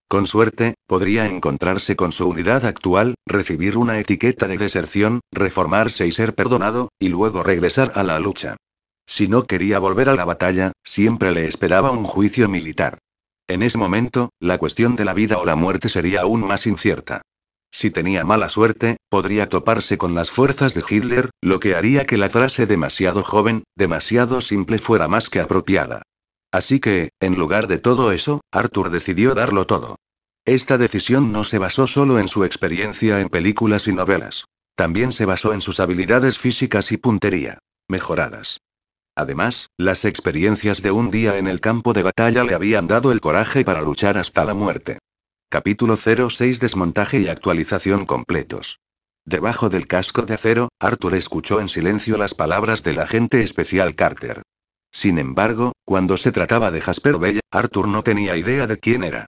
Con suerte, podría encontrarse con su unidad actual, recibir una etiqueta de deserción, reformarse y ser perdonado, y luego regresar a la lucha. Si no quería volver a la batalla, siempre le esperaba un juicio militar. En ese momento, la cuestión de la vida o la muerte sería aún más incierta. Si tenía mala suerte, podría toparse con las fuerzas de Hitler, lo que haría que la frase demasiado joven, demasiado simple fuera más que apropiada. Así que, en lugar de todo eso, Arthur decidió darlo todo. Esta decisión no se basó solo en su experiencia en películas y novelas. También se basó en sus habilidades físicas y puntería, mejoradas. Además, las experiencias de un día en el campo de batalla le habían dado el coraje para luchar hasta la muerte. Capítulo 06. Desmontaje y actualización completos. Debajo del casco de acero, Arthur escuchó en silencio las palabras del agente especial Carter. Sin embargo, cuando se trataba de Jasper Bell, Arthur no tenía idea de quién era.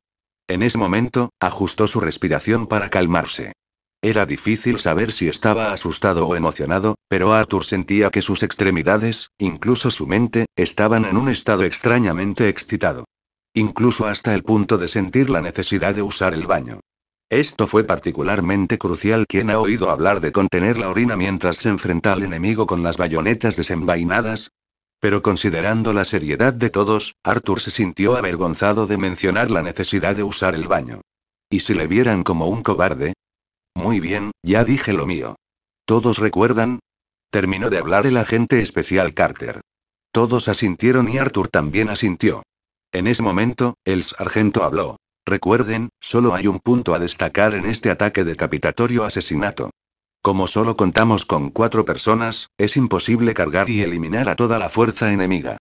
En ese momento, ajustó su respiración para calmarse. Era difícil saber si estaba asustado o emocionado, pero Arthur sentía que sus extremidades, incluso su mente, estaban en un estado extrañamente excitado. Incluso hasta el punto de sentir la necesidad de usar el baño. Esto fue particularmente crucial. ¿Quién ha oído hablar de contener la orina mientras se enfrenta al enemigo con las bayonetas desenvainadas? Pero considerando la seriedad de todos, Arthur se sintió avergonzado de mencionar la necesidad de usar el baño. ¿Y si le vieran como un cobarde? Muy bien, ya dije lo mío. ¿Todos recuerdan? Terminó de hablar el agente especial Carter. Todos asintieron y Arthur también asintió. En ese momento, el sargento habló. Recuerden, solo hay un punto a destacar en este ataque decapitatorio asesinato. Como solo contamos con 4 personas, es imposible cargar y eliminar a toda la fuerza enemiga.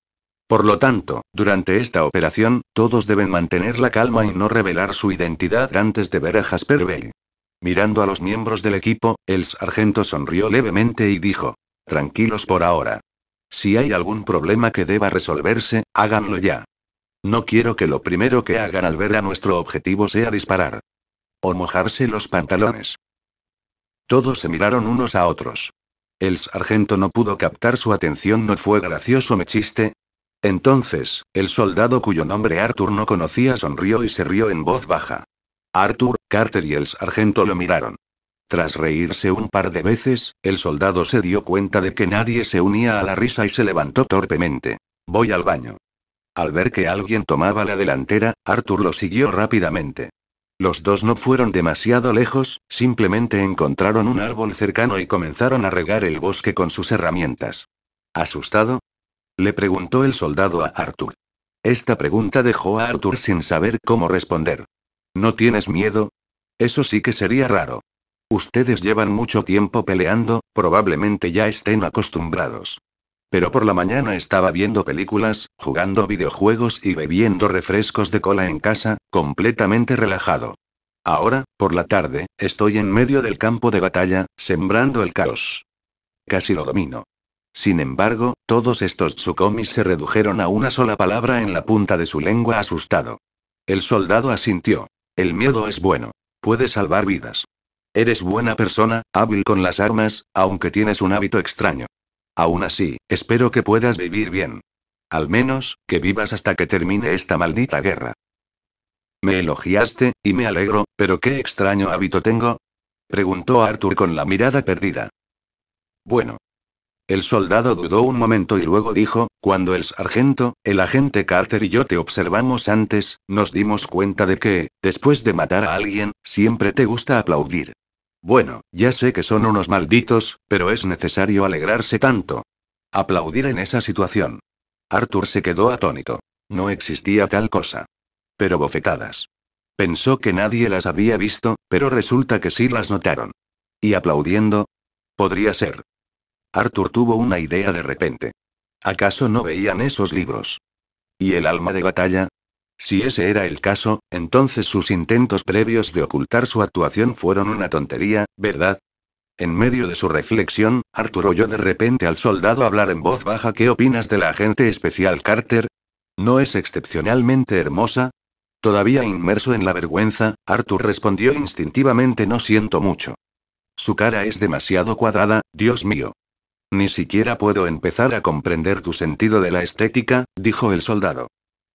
Por lo tanto, durante esta operación, todos deben mantener la calma y no revelar su identidad antes de ver a Jasper Bell. Mirando a los miembros del equipo, el sargento sonrió levemente y dijo: tranquilos por ahora. Si hay algún problema que deba resolverse, háganlo ya. No quiero que lo primero que hagan al ver a nuestro objetivo sea disparar. O mojarse los pantalones. Todos se miraron unos a otros. El sargento no pudo captar su atención. ¿No fue gracioso mi chiste? Entonces, el soldado cuyo nombre Arthur no conocía sonrió y se rió en voz baja. Arthur, Carter y el sargento lo miraron. Tras reírse un par de veces, el soldado se dio cuenta de que nadie se unía a la risa y se levantó torpemente. Voy al baño. Al ver que alguien tomaba la delantera, Arthur lo siguió rápidamente. Los dos no fueron demasiado lejos, simplemente encontraron un árbol cercano y comenzaron a regar el bosque con sus herramientas. ¿Asustado? Le preguntó el soldado a Arthur. Esta pregunta dejó a Arthur sin saber cómo responder. ¿No tienes miedo? Eso sí que sería raro. Ustedes llevan mucho tiempo peleando, probablemente ya estén acostumbrados. Pero por la mañana estaba viendo películas, jugando videojuegos y bebiendo refrescos de cola en casa, completamente relajado. Ahora, por la tarde, estoy en medio del campo de batalla, sembrando el caos. Casi lo domino. Sin embargo, todos estos tsukomis se redujeron a una sola palabra en la punta de su lengua asustado. El soldado asintió. El miedo es bueno. Puede salvar vidas. Eres buena persona, hábil con las armas, aunque tienes un hábito extraño. Aún así, espero que puedas vivir bien. Al menos, que vivas hasta que termine esta maldita guerra. Me elogiaste, y me alegro, pero ¿qué extraño hábito tengo? Preguntó Arthur con la mirada perdida. Bueno. El soldado dudó un momento y luego dijo, cuando el sargento, el agente Carter y yo te observamos antes, nos dimos cuenta de que, después de matar a alguien, siempre te gusta aplaudir. Bueno, ya sé que son unos malditos, pero es necesario alegrarse tanto. Aplaudir en esa situación. Arthur se quedó atónito. No existía tal cosa. Pero bofetadas. Pensó que nadie las había visto, pero resulta que sí las notaron. ¿Y aplaudiendo? Podría ser. Arthur tuvo una idea de repente. ¿Acaso no veían esos libros? ¿Y el alma de batalla? Si ese era el caso, entonces sus intentos previos de ocultar su actuación fueron una tontería, ¿verdad? En medio de su reflexión, Arthur oyó de repente al soldado hablar en voz baja. ¿Qué opinas de la agente especial Carter? ¿No es excepcionalmente hermosa? Todavía inmerso en la vergüenza, Arthur respondió instintivamente: no siento mucho. Su cara es demasiado cuadrada, Dios mío. Ni siquiera puedo empezar a comprender tu sentido de la estética, dijo el soldado.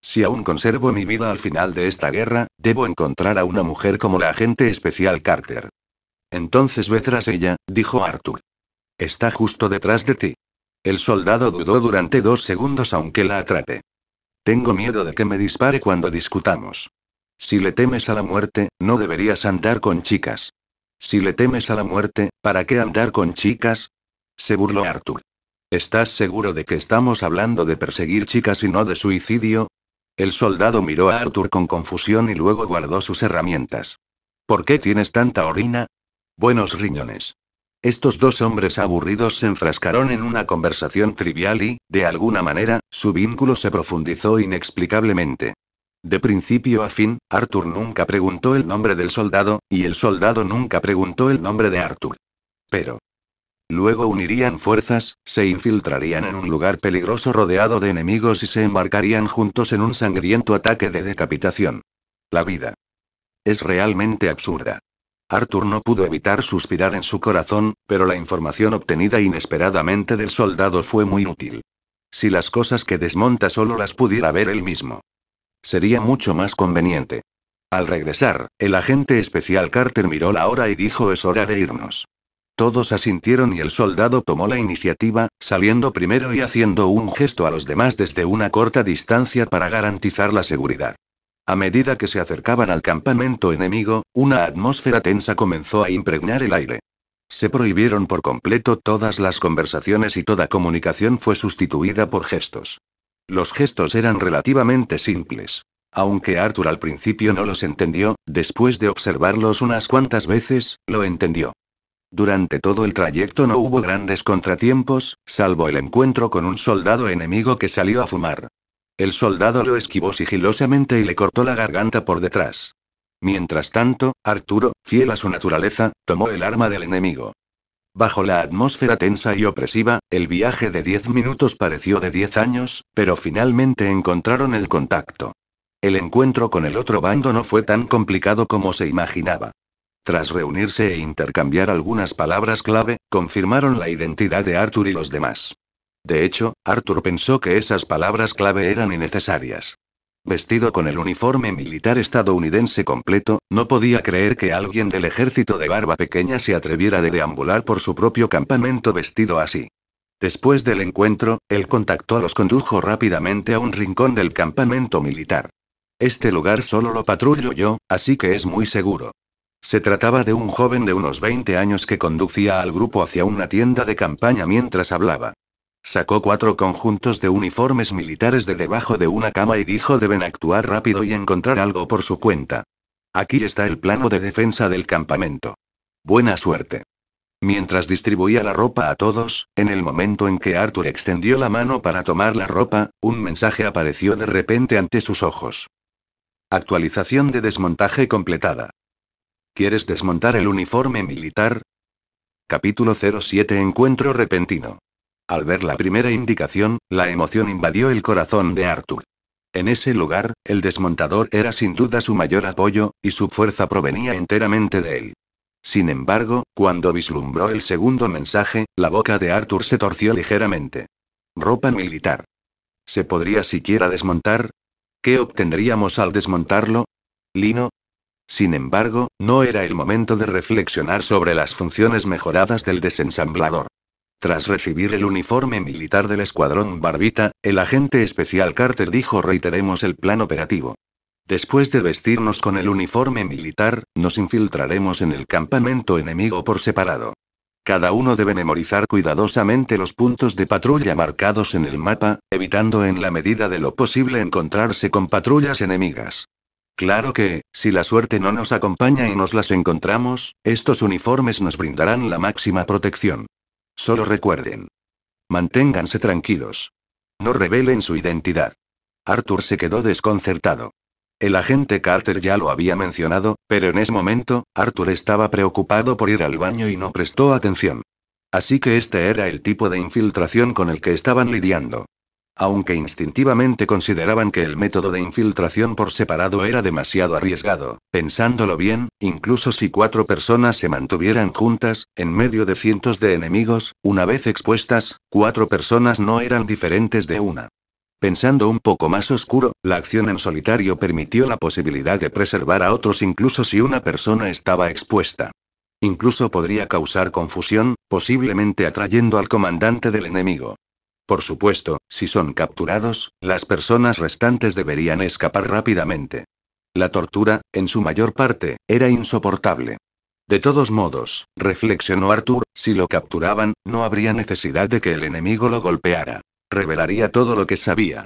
Si aún conservo mi vida al final de esta guerra, debo encontrar a una mujer como la agente especial Carter. Entonces ve tras ella, dijo Arthur. Está justo detrás de ti. El soldado dudó durante 2 segundos aunque la atrape. Tengo miedo de que me dispare cuando discutamos. Si le temes a la muerte, no deberías andar con chicas. Si le temes a la muerte, ¿para qué andar con chicas? Se burló Arthur. ¿Estás seguro de que estamos hablando de perseguir chicas y no de suicidio? El soldado miró a Arthur con confusión y luego guardó sus herramientas. ¿Por qué tienes tanta orina? Buenos riñones. Estos dos hombres aburridos se enfrascaron en una conversación trivial y, de alguna manera, su vínculo se profundizó inexplicablemente. De principio a fin, Arthur nunca preguntó el nombre del soldado, y el soldado nunca preguntó el nombre de Arthur. Pero luego unirían fuerzas, se infiltrarían en un lugar peligroso rodeado de enemigos y se embarcarían juntos en un sangriento ataque de decapitación. La vida es realmente absurda. Arthur no pudo evitar suspirar en su corazón, pero la información obtenida inesperadamente del soldado fue muy útil. Si las cosas que desmonta solo las pudiera ver él mismo, sería mucho más conveniente. Al regresar, el agente especial Carter miró la hora y dijo: es hora de irnos. Todos asintieron y el soldado tomó la iniciativa, saliendo primero y haciendo un gesto a los demás desde una corta distancia para garantizar la seguridad. A medida que se acercaban al campamento enemigo, una atmósfera tensa comenzó a impregnar el aire. Se prohibieron por completo todas las conversaciones y toda comunicación fue sustituida por gestos. Los gestos eran relativamente simples. Aunque Arthur al principio no los entendió, después de observarlos unas cuantas veces, lo entendió. Durante todo el trayecto no hubo grandes contratiempos, salvo el encuentro con un soldado enemigo que salió a fumar. El soldado lo esquivó sigilosamente y le cortó la garganta por detrás. Mientras tanto, Arturo, fiel a su naturaleza, tomó el arma del enemigo. Bajo la atmósfera tensa y opresiva, el viaje de 10 minutos pareció de 10 años, pero finalmente encontraron el contacto. El encuentro con el otro bando no fue tan complicado como se imaginaba. Tras reunirse e intercambiar algunas palabras clave, confirmaron la identidad de Arthur y los demás. De hecho, Arthur pensó que esas palabras clave eran innecesarias. Vestido con el uniforme militar estadounidense completo, no podía creer que alguien del ejército de Barba Pequeña se atreviera a deambular por su propio campamento vestido así. Después del encuentro, él contactó los condujo rápidamente a un rincón del campamento militar. Este lugar solo lo patrullo yo, así que es muy seguro. Se trataba de un joven de unos 20 años que conducía al grupo hacia una tienda de campaña mientras hablaba. Sacó 4 conjuntos de uniformes militares de debajo de una cama y dijo: deben actuar rápido y encontrar algo por su cuenta. Aquí está el plano de defensa del campamento. Buena suerte. Mientras distribuía la ropa a todos, en el momento en que Arthur extendió la mano para tomar la ropa, un mensaje apareció de repente ante sus ojos. Actualización de desmontaje completada. ¿Quieres desmontar el uniforme militar? Capítulo 07. Encuentro repentino. Al ver la primera indicación, la emoción invadió el corazón de Arthur. En ese lugar, el desmontador era sin duda su mayor apoyo, y su fuerza provenía enteramente de él. Sin embargo, cuando vislumbró el segundo mensaje, la boca de Arthur se torció ligeramente. Ropa militar. ¿Se podría siquiera desmontar? ¿Qué obtendríamos al desmontarlo? ¿Lino? Sin embargo, no era el momento de reflexionar sobre las funciones mejoradas del desensamblador. Tras recibir el uniforme militar del escuadrón Barbita, el agente especial Carter dijo: reiteremos el plan operativo. Después de vestirnos con el uniforme militar, nos infiltraremos en el campamento enemigo por separado. Cada uno debe memorizar cuidadosamente los puntos de patrulla marcados en el mapa, evitando en la medida de lo posible encontrarse con patrullas enemigas. Claro que, si la suerte no nos acompaña y nos las encontramos, estos uniformes nos brindarán la máxima protección. Solo recuerden. Manténganse tranquilos. No revelen su identidad. Arthur se quedó desconcertado. El agente Carter ya lo había mencionado, pero en ese momento, Arthur estaba preocupado por ir al baño y no prestó atención. Así que este era el tipo de infiltración con el que estaban lidiando. Aunque instintivamente consideraban que el método de infiltración por separado era demasiado arriesgado, pensándolo bien, incluso si 4 personas se mantuvieran juntas, en medio de cientos de enemigos, una vez expuestas, 4 personas no eran diferentes de una. Pensando un poco más oscuro, la acción en solitario permitió la posibilidad de preservar a otros incluso si una persona estaba expuesta. Incluso podría causar confusión, posiblemente atrayendo al comandante del enemigo. Por supuesto, si son capturados, las personas restantes deberían escapar rápidamente. La tortura, en su mayor parte, era insoportable. De todos modos, reflexionó Arthur, si lo capturaban, no habría necesidad de que el enemigo lo golpeara. Revelaría todo lo que sabía.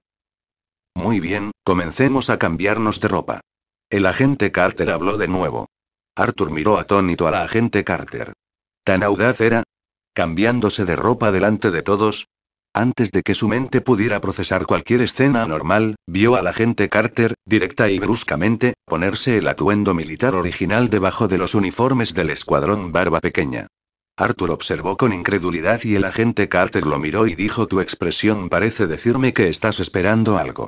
Muy bien, comencemos a cambiarnos de ropa. El agente Carter habló de nuevo. Arthur miró atónito a la agente Carter. ¿Tan audaz era? ¿Cambiándose de ropa delante de todos? Antes de que su mente pudiera procesar cualquier escena anormal, vio al agente Carter, directa y bruscamente, ponerse el atuendo militar original debajo de los uniformes del escuadrón Barba Pequeña. Arthur observó con incredulidad y el agente Carter lo miró y dijo: tu expresión parece decirme que estás esperando algo.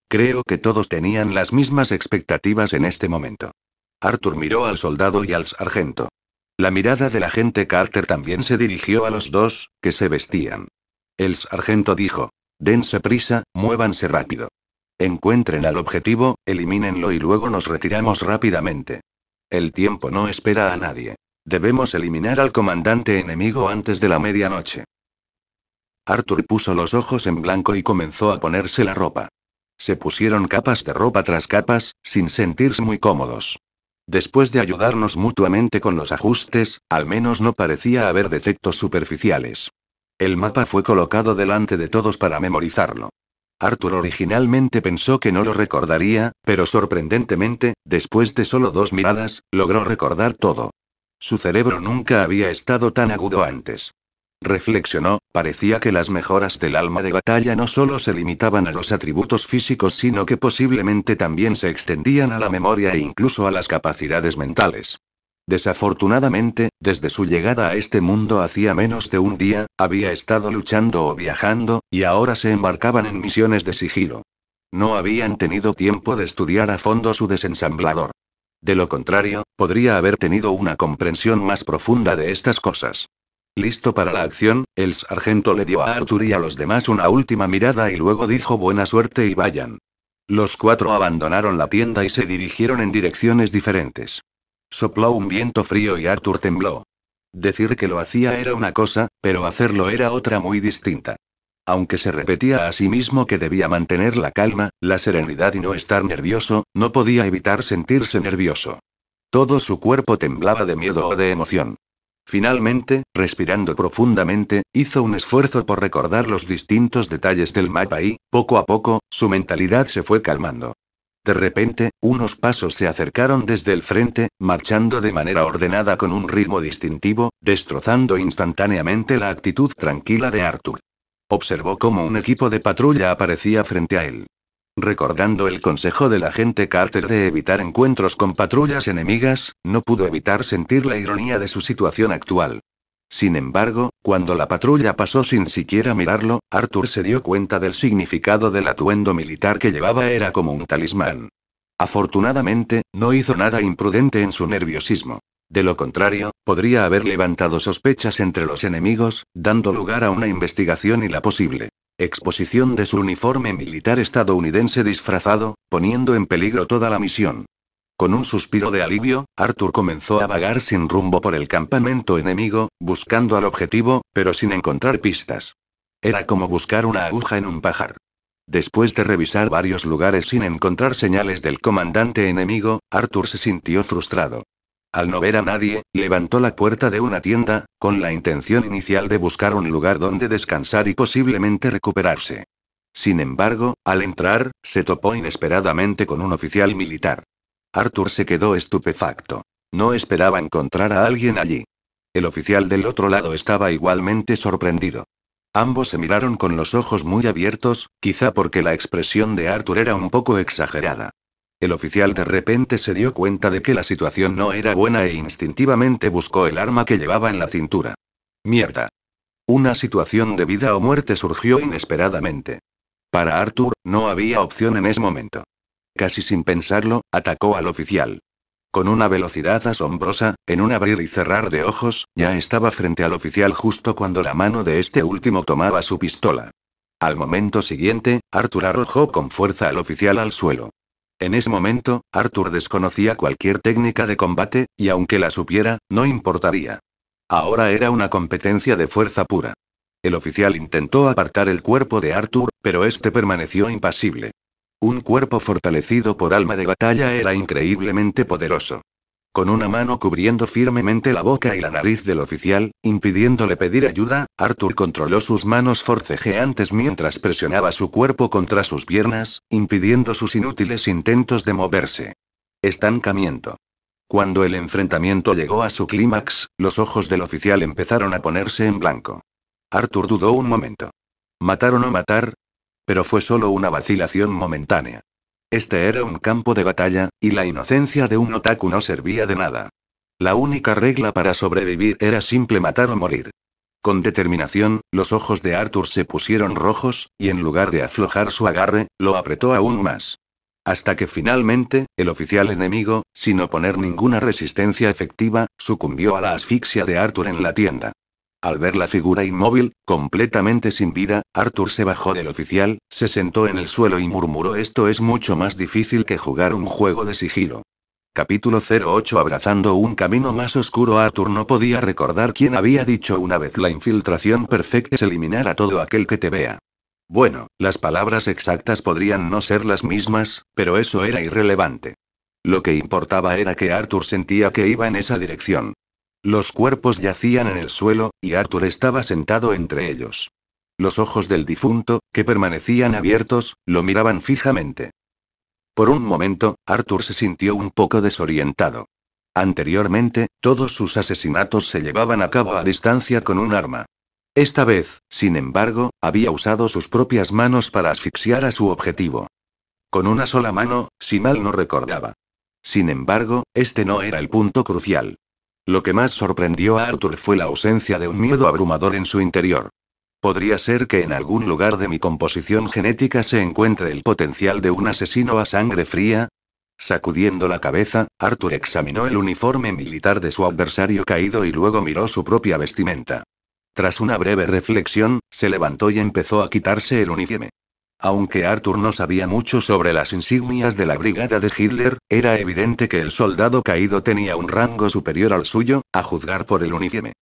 Creo que todos tenían las mismas expectativas en este momento. Arthur miró al soldado y al sargento. La mirada del agente Carter también se dirigió a los dos, que se vestían. El sargento dijo: dense prisa, muévanse rápido. Encuentren al objetivo, elimínenlo y luego nos retiramos rápidamente. El tiempo no espera a nadie. Debemos eliminar al comandante enemigo antes de la medianoche. Arthur puso los ojos en blanco y comenzó a ponerse la ropa. Se pusieron capas de ropa tras capas, sin sentirse muy cómodos. Después de ayudarnos mutuamente con los ajustes, al menos no parecía haber defectos superficiales. El mapa fue colocado delante de todos para memorizarlo. Arthur originalmente pensó que no lo recordaría, pero sorprendentemente, después de solo 2 miradas, logró recordar todo. Su cerebro nunca había estado tan agudo antes. Reflexionó, parecía que las mejoras del alma de batalla no solo se limitaban a los atributos físicos, sino que posiblemente también se extendían a la memoria e incluso a las capacidades mentales. Desafortunadamente, desde su llegada a este mundo hacía menos de un día, había estado luchando o viajando, y ahora se embarcaban en misiones de sigilo. No habían tenido tiempo de estudiar a fondo su desensamblador. De lo contrario, podría haber tenido una comprensión más profunda de estas cosas. Listo para la acción, el sargento le dio a Arthur y a los demás una última mirada y luego dijo buena suerte y vayan. Los cuatro abandonaron la tienda y se dirigieron en direcciones diferentes. Sopló un viento frío y Arthur tembló. Decir que lo hacía era una cosa, pero hacerlo era otra muy distinta. Aunque se repetía a sí mismo que debía mantener la calma, la serenidad y no estar nervioso, no podía evitar sentirse nervioso. Todo su cuerpo temblaba de miedo o de emoción. Finalmente, respirando profundamente, hizo un esfuerzo por recordar los distintos detalles del mapa y, poco a poco, su mentalidad se fue calmando. De repente, unos pasos se acercaron desde el frente, marchando de manera ordenada con un ritmo distintivo, destrozando instantáneamente la actitud tranquila de Arthur. Observó cómo un equipo de patrulla aparecía frente a él. Recordando el consejo del agente Carter de evitar encuentros con patrullas enemigas, no pudo evitar sentir la ironía de su situación actual. Sin embargo, cuando la patrulla pasó sin siquiera mirarlo, Arthur se dio cuenta del significado del atuendo militar que llevaba era como un talismán. Afortunadamente, no hizo nada imprudente en su nerviosismo. De lo contrario, podría haber levantado sospechas entre los enemigos, dando lugar a una investigación y la posible exposición de su uniforme militar estadounidense disfrazado, poniendo en peligro toda la misión. Con un suspiro de alivio, Arthur comenzó a vagar sin rumbo por el campamento enemigo, buscando al objetivo, pero sin encontrar pistas. Era como buscar una aguja en un pajar. Después de revisar varios lugares sin encontrar señales del comandante enemigo, Arthur se sintió frustrado. Al no ver a nadie, levantó la puerta de una tienda, con la intención inicial de buscar un lugar donde descansar y posiblemente recuperarse. Sin embargo, al entrar, se topó inesperadamente con un oficial militar. Arthur se quedó estupefacto. No esperaba encontrar a alguien allí. El oficial del otro lado estaba igualmente sorprendido. Ambos se miraron con los ojos muy abiertos, quizá porque la expresión de Arthur era un poco exagerada. El oficial de repente se dio cuenta de que la situación no era buena e instintivamente buscó el arma que llevaba en la cintura. Mierda. Una situación de vida o muerte surgió inesperadamente. Para Arthur, no había opción en ese momento. Casi sin pensarlo, atacó al oficial. Con una velocidad asombrosa, en un abrir y cerrar de ojos, ya estaba frente al oficial justo cuando la mano de este último tomaba su pistola. Al momento siguiente, Arthur arrojó con fuerza al oficial al suelo. En ese momento, Arthur desconocía cualquier técnica de combate, y aunque la supiera, no importaría. Ahora era una competencia de fuerza pura. El oficial intentó apartar el cuerpo de Arthur, pero este permaneció impasible. Un cuerpo fortalecido por alma de batalla era increíblemente poderoso. Con una mano cubriendo firmemente la boca y la nariz del oficial, impidiéndole pedir ayuda, Arthur controló sus manos forcejeantes mientras presionaba su cuerpo contra sus piernas, impidiendo sus inútiles intentos de moverse. Estancamiento. Cuando el enfrentamiento llegó a su clímax, los ojos del oficial empezaron a ponerse en blanco. Arthur dudó un momento. ¿Matar o no matar? Pero fue solo una vacilación momentánea. Este era un campo de batalla, y la inocencia de un otaku no servía de nada. La única regla para sobrevivir era simple matar o morir. Con determinación, los ojos de Arthur se pusieron rojos, y en lugar de aflojar su agarre, lo apretó aún más. Hasta que finalmente, el oficial enemigo, sin oponer ninguna resistencia efectiva, sucumbió a la asfixia de Arthur en la tienda. Al ver la figura inmóvil, completamente sin vida, Arthur se bajó del oficial, se sentó en el suelo y murmuró: esto es mucho más difícil que jugar un juego de sigilo. Capítulo 08. Abrazando un camino más oscuro. Arthur no podía recordar quién había dicho una vez: la infiltración perfecta es eliminar a todo aquel que te vea. Bueno, las palabras exactas podrían no ser las mismas, pero eso era irrelevante. Lo que importaba era que Arthur sentía que iba en esa dirección. Los cuerpos yacían en el suelo, y Arthur estaba sentado entre ellos. Los ojos del difunto, que permanecían abiertos, lo miraban fijamente. Por un momento, Arthur se sintió un poco desorientado. Anteriormente, todos sus asesinatos se llevaban a cabo a distancia con un arma. Esta vez, sin embargo, había usado sus propias manos para asfixiar a su objetivo. Con una sola mano, si mal no recordaba. Sin embargo, este no era el punto crucial. Lo que más sorprendió a Arthur fue la ausencia de un miedo abrumador en su interior. ¿Podría ser que en algún lugar de mi composición genética se encuentre el potencial de un asesino a sangre fría? Sacudiendo la cabeza, Arthur examinó el uniforme militar de su adversario caído y luego miró su propia vestimenta. Tras una breve reflexión, se levantó y empezó a quitarse el uniforme. Aunque Arthur no sabía mucho sobre las insignias de la brigada de Hitler, era evidente que el soldado caído tenía un rango superior al suyo, a juzgar por el uniforme.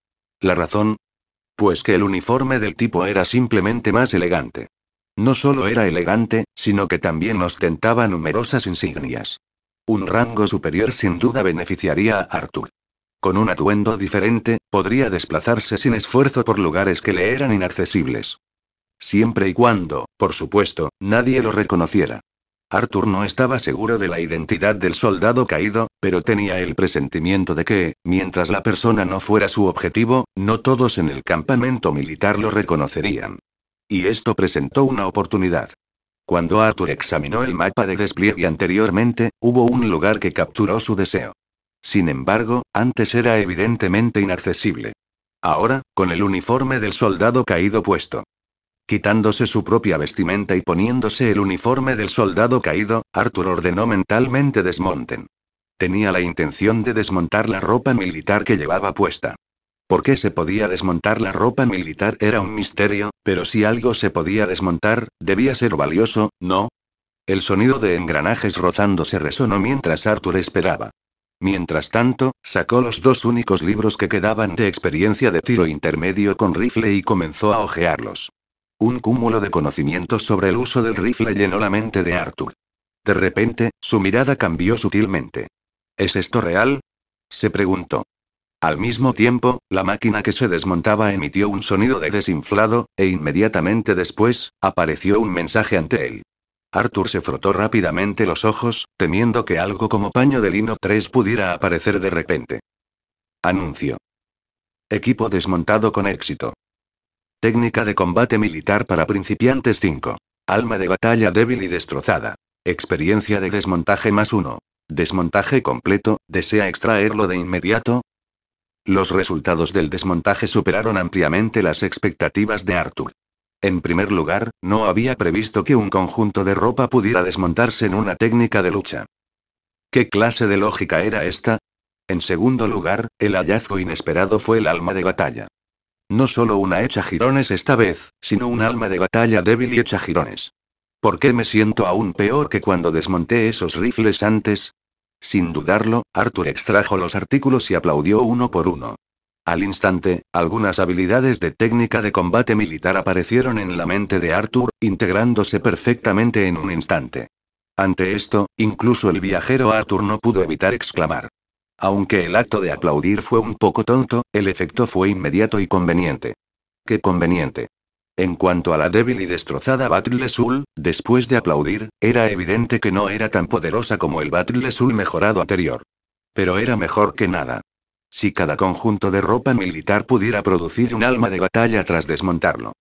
¿La razón? Pues que el uniforme del tipo era simplemente más elegante. No solo era elegante, sino que también ostentaba numerosas insignias. Un rango superior sin duda beneficiaría a Arthur. Con un atuendo diferente, podría desplazarse sin esfuerzo por lugares que le eran inaccesibles. Siempre y cuando, por supuesto, nadie lo reconociera. Arthur no estaba seguro de la identidad del soldado caído, pero tenía el presentimiento de que, mientras la persona no fuera su objetivo, no todos en el campamento militar lo reconocerían. Y esto presentó una oportunidad. Cuando Arthur examinó el mapa de despliegue anteriormente, hubo un lugar que capturó su deseo. Sin embargo, antes era evidentemente inaccesible. Ahora, con el uniforme del soldado caído puesto. Quitándose su propia vestimenta y poniéndose el uniforme del soldado caído, Arthur ordenó mentalmente desmonten. Tenía la intención de desmontar la ropa militar que llevaba puesta. ¿Por qué se podía desmontar la ropa militar? Era un misterio, pero si algo se podía desmontar, debía ser valioso, ¿no? El sonido de engranajes rozándose resonó mientras Arthur esperaba. Mientras tanto, sacó los dos únicos libros que quedaban de experiencia de tiro intermedio con rifle y comenzó a hojearlos. Un cúmulo de conocimientos sobre el uso del rifle llenó la mente de Arthur. De repente, su mirada cambió sutilmente. ¿Es esto real? Se preguntó. Al mismo tiempo, la máquina que se desmontaba emitió un sonido de desinflado, e inmediatamente después, apareció un mensaje ante él. Arthur se frotó rápidamente los ojos, temiendo que algo como paño de lino 3 pudiera aparecer de repente. Anuncio. Equipo desmontado con éxito. Técnica de combate militar para principiantes 5. Alma de batalla débil y destrozada. Experiencia de desmontaje +1. Desmontaje completo, ¿desea extraerlo de inmediato? Los resultados del desmontaje superaron ampliamente las expectativas de Arthur. En primer lugar, no había previsto que un conjunto de ropa pudiera desmontarse en una técnica de lucha. ¿Qué clase de lógica era esta? En segundo lugar, el hallazgo inesperado fue el alma de batalla. No solo una hecha jirones esta vez, sino un alma de batalla débil y hecha jirones. ¿Por qué me siento aún peor que cuando desmonté esos rifles antes? Sin dudarlo, Arthur extrajo los artículos y aplaudió uno por uno. Al instante, algunas habilidades de técnica de combate militar aparecieron en la mente de Arthur, integrándose perfectamente en un instante. Ante esto, incluso el viajero Arthur no pudo evitar exclamar. Aunque el acto de aplaudir fue un poco tonto, el efecto fue inmediato y conveniente. ¡Qué conveniente! En cuanto a la débil y destrozada Battle Soul, después de aplaudir, era evidente que no era tan poderosa como el Battle Soul mejorado anterior. Pero era mejor que nada. Si cada conjunto de ropa militar pudiera producir un alma de batalla tras desmontarlo.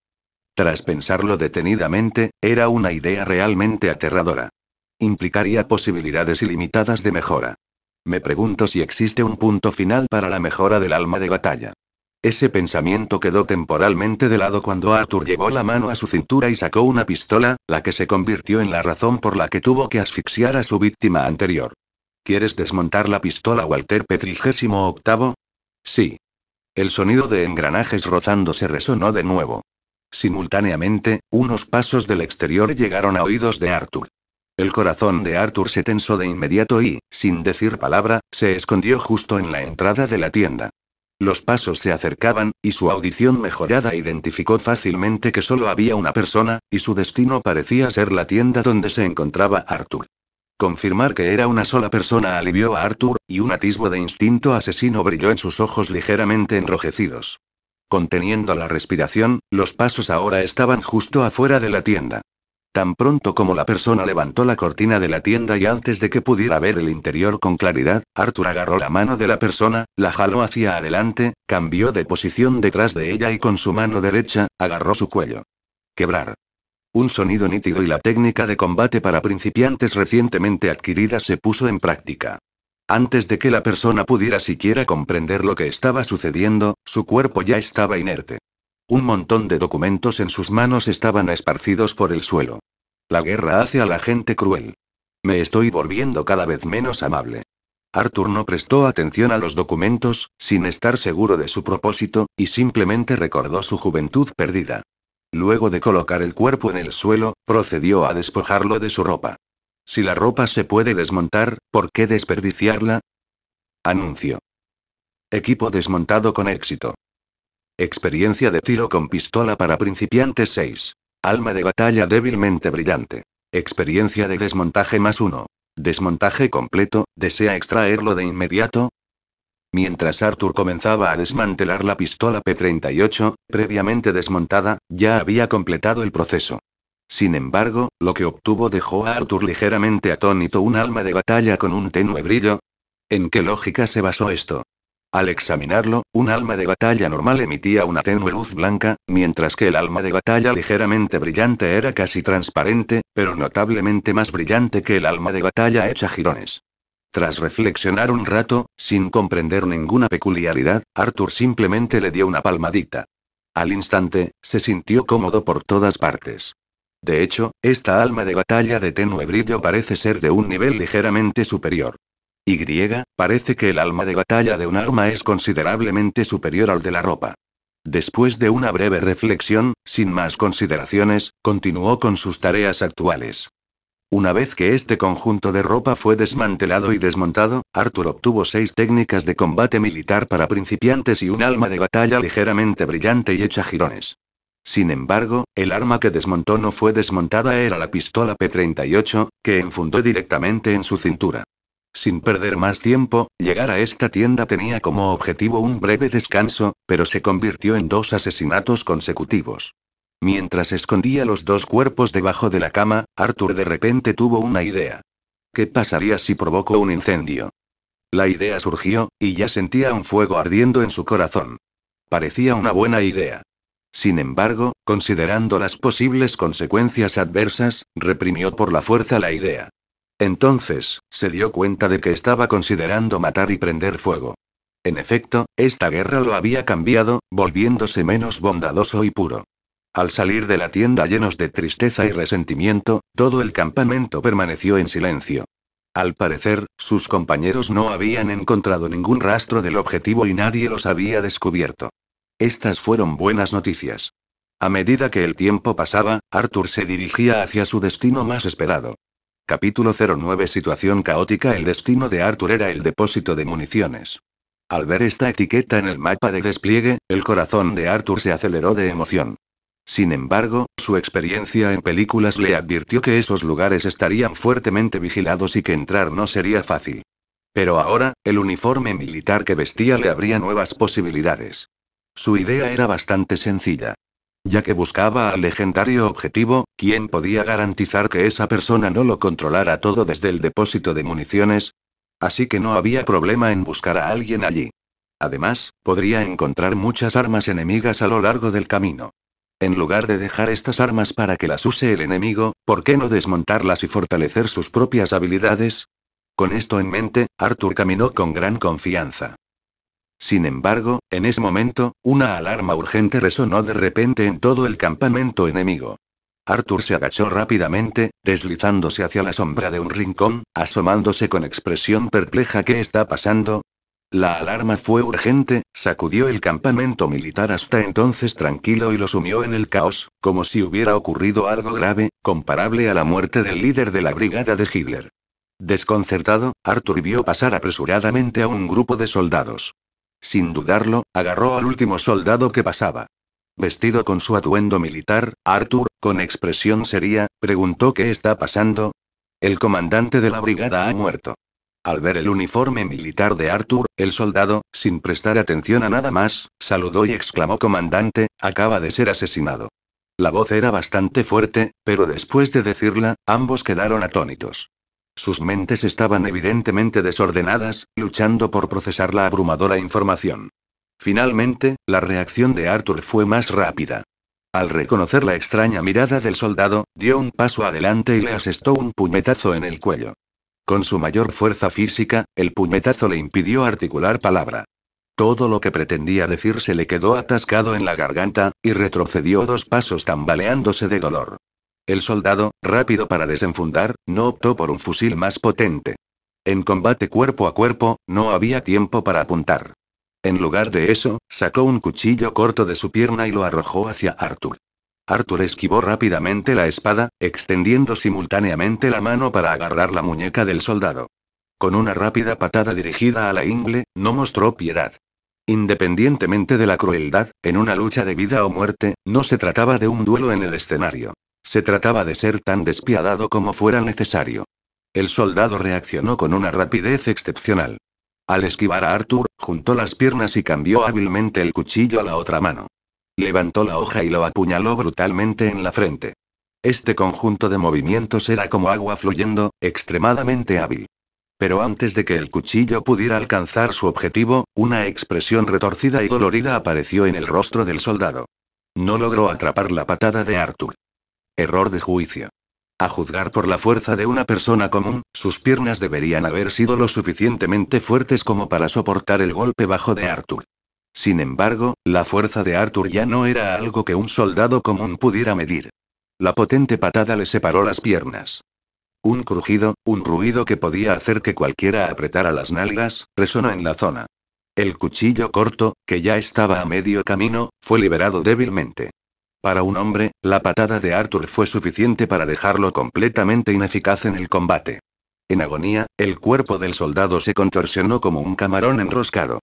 Tras pensarlo detenidamente, era una idea realmente aterradora. Implicaría posibilidades ilimitadas de mejora. Me pregunto si existe un punto final para la mejora del alma de batalla. Ese pensamiento quedó temporalmente de lado cuando Arthur llevó la mano a su cintura y sacó una pistola, la que se convirtió en la razón por la que tuvo que asfixiar a su víctima anterior. ¿Quieres desmontar la pistola, Walter Petri VIII? Sí. El sonido de engranajes rozándose resonó de nuevo. Simultáneamente, unos pasos del exterior llegaron a oídos de Arthur. El corazón de Arthur se tensó de inmediato y, sin decir palabra, se escondió justo en la entrada de la tienda. Los pasos se acercaban, y su audición mejorada identificó fácilmente que solo había una persona, y su destino parecía ser la tienda donde se encontraba Arthur. Confirmar que era una sola persona alivió a Arthur, y un atisbo de instinto asesino brilló en sus ojos ligeramente enrojecidos. Conteniendo la respiración, los pasos ahora estaban justo afuera de la tienda. Tan pronto como la persona levantó la cortina de la tienda y antes de que pudiera ver el interior con claridad, Arthur agarró la mano de la persona, la jaló hacia adelante, cambió de posición detrás de ella y con su mano derecha, agarró su cuello. Quebrar. Un sonido nítido y la técnica de combate para principiantes recientemente adquirida se puso en práctica. Antes de que la persona pudiera siquiera comprender lo que estaba sucediendo, su cuerpo ya estaba inerte. Un montón de documentos en sus manos estaban esparcidos por el suelo. La guerra hace a la gente cruel. Me estoy volviendo cada vez menos amable. Arthur no prestó atención a los documentos, sin estar seguro de su propósito, y simplemente recordó su juventud perdida. Luego de colocar el cuerpo en el suelo, procedió a despojarlo de su ropa. Si la ropa se puede desmontar, ¿por qué desperdiciarla? Anuncio. Equipo desmontado con éxito. Experiencia de tiro con pistola para principiantes 6. Alma de batalla débilmente brillante. Experiencia de desmontaje +1. Desmontaje completo, ¿desea extraerlo de inmediato? Mientras Arthur comenzaba a desmantelar la pistola P-38, previamente desmontada, ya había completado el proceso. Sin embargo, lo que obtuvo dejó a Arthur ligeramente atónito: un alma de batalla con un tenue brillo. ¿En qué lógica se basó esto? Al examinarlo, un alma de batalla normal emitía una tenue luz blanca, mientras que el alma de batalla ligeramente brillante era casi transparente, pero notablemente más brillante que el alma de batalla hecha jirones. Tras reflexionar un rato, sin comprender ninguna peculiaridad, Arthur simplemente le dio una palmadita. Al instante, se sintió cómodo por todas partes. De hecho, esta alma de batalla de tenue brillo parece ser de un nivel ligeramente superior. Parece que el alma de batalla de un arma es considerablemente superior al de la ropa. Después de una breve reflexión, sin más consideraciones, continuó con sus tareas actuales. Una vez que este conjunto de ropa fue desmantelado y desmontado, Arthur obtuvo 6 técnicas de combate militar para principiantes y un alma de batalla ligeramente brillante y hecha jirones. Sin embargo, el arma que desmontó no fue desmontada, era la pistola P-38, que enfundó directamente en su cintura. Sin perder más tiempo, llegar a esta tienda tenía como objetivo un breve descanso, pero se convirtió en 2 asesinatos consecutivos. Mientras escondía los 2 cuerpos debajo de la cama, Arthur de repente tuvo una idea. ¿Qué pasaría si provoco un incendio? La idea surgió, y ya sentía un fuego ardiendo en su corazón. Parecía una buena idea. Sin embargo, considerando las posibles consecuencias adversas, reprimió por la fuerza la idea. Entonces, se dio cuenta de que estaba considerando matar y prender fuego. En efecto, esta guerra lo había cambiado, volviéndose menos bondadoso y puro. Al salir de la tienda llenos de tristeza y resentimiento, todo el campamento permaneció en silencio. Al parecer, sus compañeros no habían encontrado ningún rastro del objetivo y nadie los había descubierto. Estas fueron buenas noticias. A medida que el tiempo pasaba, Arthur se dirigía hacia su destino más esperado. Capítulo 09. Situación caótica. El destino de Arthur era el depósito de municiones. Al ver esta etiqueta en el mapa de despliegue, el corazón de Arthur se aceleró de emoción. Sin embargo, su experiencia en películas le advirtió que esos lugares estarían fuertemente vigilados y que entrar no sería fácil. Pero ahora, el uniforme militar que vestía le abría nuevas posibilidades. Su idea era bastante sencilla. Ya que buscaba al legendario objetivo, ¿quién podía garantizar que esa persona no lo controlara todo desde el depósito de municiones? Así que no había problema en buscar a alguien allí. Además, podría encontrar muchas armas enemigas a lo largo del camino. En lugar de dejar estas armas para que las use el enemigo, ¿por qué no desmontarlas y fortalecer sus propias habilidades? Con esto en mente, Arthur caminó con gran confianza. Sin embargo, en ese momento, una alarma urgente resonó de repente en todo el campamento enemigo. Arthur se agachó rápidamente, deslizándose hacia la sombra de un rincón, asomándose con expresión perpleja. ¿Qué está pasando? La alarma fue urgente, sacudió el campamento militar hasta entonces tranquilo y lo sumió en el caos, como si hubiera ocurrido algo grave, comparable a la muerte del líder de la brigada de Hitler. Desconcertado, Arthur vio pasar apresuradamente a un grupo de soldados. Sin dudarlo, agarró al último soldado que pasaba. Vestido con su atuendo militar, Arthur, con expresión seria, preguntó: ¿qué está pasando? El comandante de la brigada ha muerto. Al ver el uniforme militar de Arthur, el soldado, sin prestar atención a nada más, saludó y exclamó: comandante, acaba de ser asesinado. La voz era bastante fuerte, pero después de decirla, ambos quedaron atónitos. Sus mentes estaban evidentemente desordenadas, luchando por procesar la abrumadora información. Finalmente, la reacción de Arthur fue más rápida. Al reconocer la extraña mirada del soldado, dio un paso adelante y le asestó un puñetazo en el cuello. Con su mayor fuerza física, el puñetazo le impidió articular palabra. Todo lo que pretendía decir se le quedó atascado en la garganta, y retrocedió 2 pasos tambaleándose de dolor. El soldado, rápido para desenfundar, no optó por un fusil más potente. En combate cuerpo a cuerpo, no había tiempo para apuntar. En lugar de eso, sacó un cuchillo corto de su pierna y lo arrojó hacia Arthur. Arthur esquivó rápidamente la espada, extendiendo simultáneamente la mano para agarrar la muñeca del soldado. Con una rápida patada dirigida a la ingle, no mostró piedad. Independientemente de la crueldad, en una lucha de vida o muerte, no se trataba de un duelo en el escenario. Se trataba de ser tan despiadado como fuera necesario. El soldado reaccionó con una rapidez excepcional. Al esquivar a Arthur, juntó las piernas y cambió hábilmente el cuchillo a la otra mano. Levantó la hoja y lo apuñaló brutalmente en la frente. Este conjunto de movimientos era como agua fluyendo, extremadamente hábil. Pero antes de que el cuchillo pudiera alcanzar su objetivo, una expresión retorcida y dolorida apareció en el rostro del soldado. No logró atrapar la patada de Arthur. Error de juicio. A juzgar por la fuerza de una persona común, sus piernas deberían haber sido lo suficientemente fuertes como para soportar el golpe bajo de Arthur. Sin embargo, la fuerza de Arthur ya no era algo que un soldado común pudiera medir. La potente patada le separó las piernas. Un crujido, un ruido que podía hacer que cualquiera apretara las nalgas, resonó en la zona. El cuchillo corto, que ya estaba a medio camino, fue liberado débilmente. Para un hombre, la patada de Arthur fue suficiente para dejarlo completamente ineficaz en el combate. En agonía, el cuerpo del soldado se contorsionó como un camarón enroscado.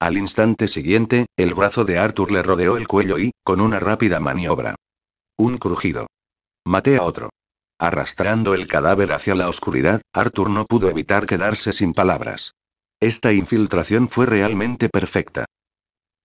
Al instante siguiente, el brazo de Arthur le rodeó el cuello y, con una rápida maniobra. Un crujido. Maté a otro. Arrastrando el cadáver hacia la oscuridad, Arthur no pudo evitar quedarse sin palabras. Esta infiltración fue realmente perfecta.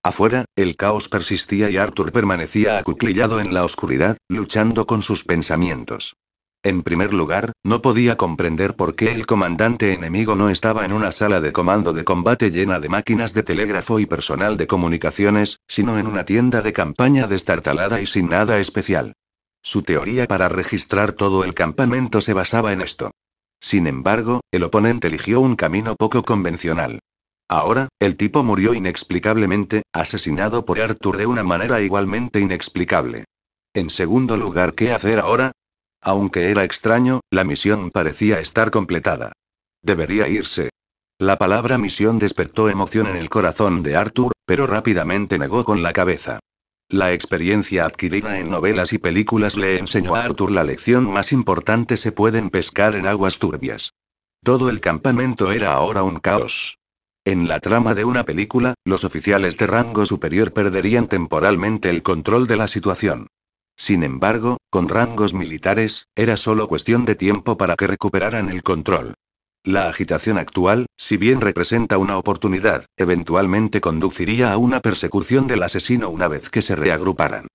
Afuera, el caos persistía y Arthur permanecía acuclillado en la oscuridad, luchando con sus pensamientos. En primer lugar, no podía comprender por qué el comandante enemigo no estaba en una sala de comando de combate llena de máquinas de telégrafo y personal de comunicaciones, sino en una tienda de campaña destartalada y sin nada especial. Su teoría para registrar todo el campamento se basaba en esto. Sin embargo, el oponente eligió un camino poco convencional. Ahora, el tipo murió inexplicablemente, asesinado por Arthur de una manera igualmente inexplicable. En segundo lugar, ¿qué hacer ahora? Aunque era extraño, la misión parecía estar completada. Debería irse. La palabra misión despertó emoción en el corazón de Arthur, pero rápidamente negó con la cabeza. La experiencia adquirida en novelas y películas le enseñó a Arthur la lección más importante: se pueden pescar en aguas turbias. Todo el campamento era ahora un caos. En la trama de una película, los oficiales de rango superior perderían temporalmente el control de la situación. Sin embargo, con rangos militares, era solo cuestión de tiempo para que recuperaran el control. La agitación actual, si bien representa una oportunidad, eventualmente conduciría a una persecución del asesino una vez que se reagruparan.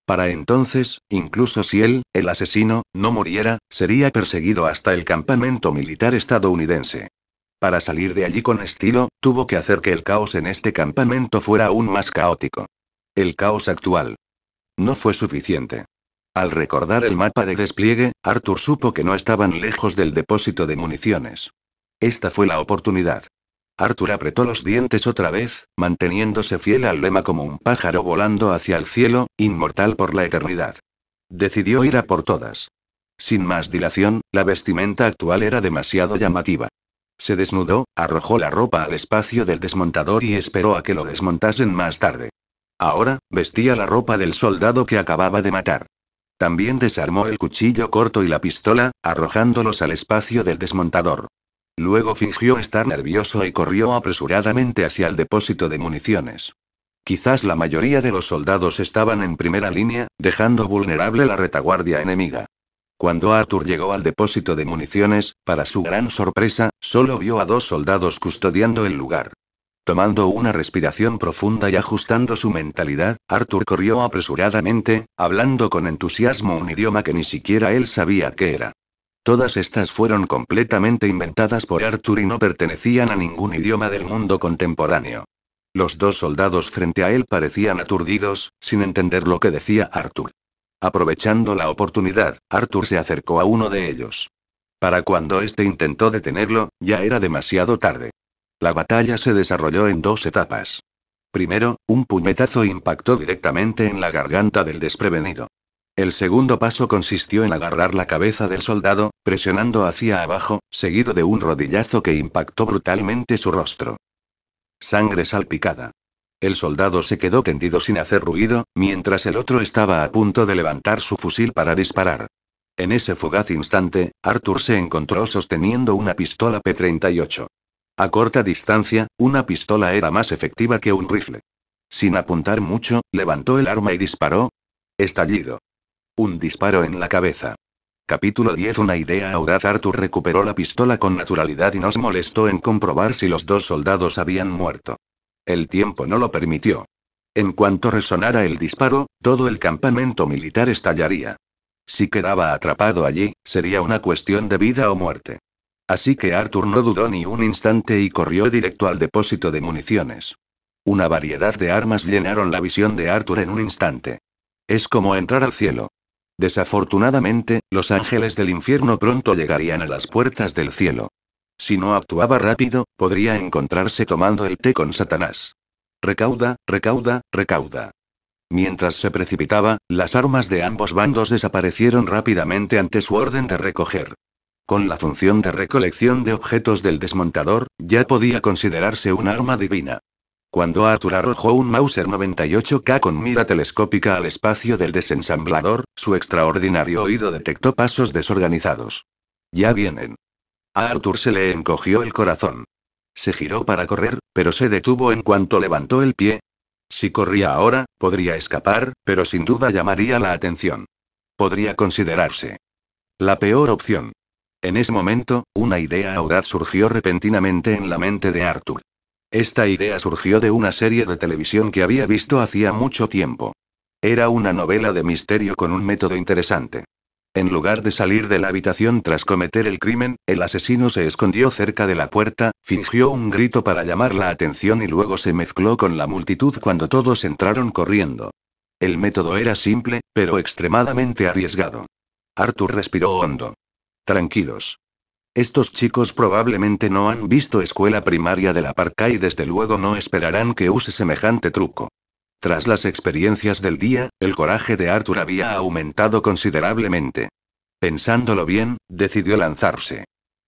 Para entonces, incluso si él, el asesino, no muriera, sería perseguido hasta el campamento militar estadounidense. Para salir de allí con estilo, tuvo que hacer que el caos en este campamento fuera aún más caótico. El caos actual. No fue suficiente. Al recordar el mapa de despliegue, Arthur supo que no estaban lejos del depósito de municiones. Esta fue la oportunidad. Arthur apretó los dientes otra vez, manteniéndose fiel al lema como un pájaro volando hacia el cielo, inmortal por la eternidad. Decidió ir a por todas. Sin más dilación, la vestimenta actual era demasiado llamativa. Se desnudó, arrojó la ropa al espacio del desmontador y esperó a que lo desmontasen más tarde. Ahora, vestía la ropa del soldado que acababa de matar. También desarmó el cuchillo corto y la pistola, arrojándolos al espacio del desmontador. Luego fingió estar nervioso y corrió apresuradamente hacia el depósito de municiones. Quizás la mayoría de los soldados estaban en primera línea, dejando vulnerable la retaguardia enemiga. Cuando Arthur llegó al depósito de municiones, para su gran sorpresa, solo vio a 2 soldados custodiando el lugar. Tomando una respiración profunda y ajustando su mentalidad, Arthur corrió apresuradamente, hablando con entusiasmo un idioma que ni siquiera él sabía qué era. Todas estas fueron completamente inventadas por Arthur y no pertenecían a ningún idioma del mundo contemporáneo. Los 2 soldados frente a él parecían aturdidos, sin entender lo que decía Arthur. Aprovechando la oportunidad, Arthur se acercó a uno de ellos. Para cuando este intentó detenerlo, ya era demasiado tarde. La batalla se desarrolló en dos etapas. Primero, un puñetazo impactó directamente en la garganta del desprevenido. El segundo paso consistió en agarrar la cabeza del soldado, presionando hacia abajo, seguido de un rodillazo que impactó brutalmente su rostro. Sangre salpicada. El soldado se quedó tendido sin hacer ruido, mientras el otro estaba a punto de levantar su fusil para disparar. En ese fugaz instante, Arthur se encontró sosteniendo una pistola P-38. A corta distancia, una pistola era más efectiva que un rifle. Sin apuntar mucho, levantó el arma y disparó. Estallido. Un disparo en la cabeza. Capítulo 10. Una idea audaz. Arthur recuperó la pistola con naturalidad y no se molestó en comprobar si los dos soldados habían muerto. El tiempo no lo permitió. En cuanto resonara el disparo, todo el campamento militar estallaría. Si quedaba atrapado allí, sería una cuestión de vida o muerte. Así que Arthur no dudó ni un instante y corrió directo al depósito de municiones. Una variedad de armas llenaron la visión de Arthur en un instante. Es como entrar al cielo. Desafortunadamente, los ángeles del infierno pronto llegarían a las puertas del cielo. Si no actuaba rápido, podría encontrarse tomando el té con Satanás. Recauda, recauda, recauda. Mientras se precipitaba, las armas de ambos bandos desaparecieron rápidamente ante su orden de recoger. Con la función de recolección de objetos del desmontador, ya podía considerarse un arma divina. Cuando Arthur arrojó un Mauser 98K con mira telescópica al espacio del desensamblador, su extraordinario oído detectó pasos desorganizados. Ya vienen. A Arthur se le encogió el corazón. Se giró para correr, pero se detuvo en cuanto levantó el pie. Si corría ahora, podría escapar, pero sin duda llamaría la atención. Podría considerarse la peor opción. En ese momento, una idea audaz surgió repentinamente en la mente de Arthur. Esta idea surgió de una serie de televisión que había visto hacía mucho tiempo. Era una novela de misterio con un método interesante. En lugar de salir de la habitación tras cometer el crimen, el asesino se escondió cerca de la puerta, fingió un grito para llamar la atención y luego se mezcló con la multitud cuando todos entraron corriendo. El método era simple, pero extremadamente arriesgado. Arthur respiró hondo. Tranquilos. Estos chicos probablemente no han visto escuela primaria de la parca y desde luego no esperarán que use semejante truco. Tras las experiencias del día, el coraje de Arthur había aumentado considerablemente. Pensándolo bien, decidió lanzarse.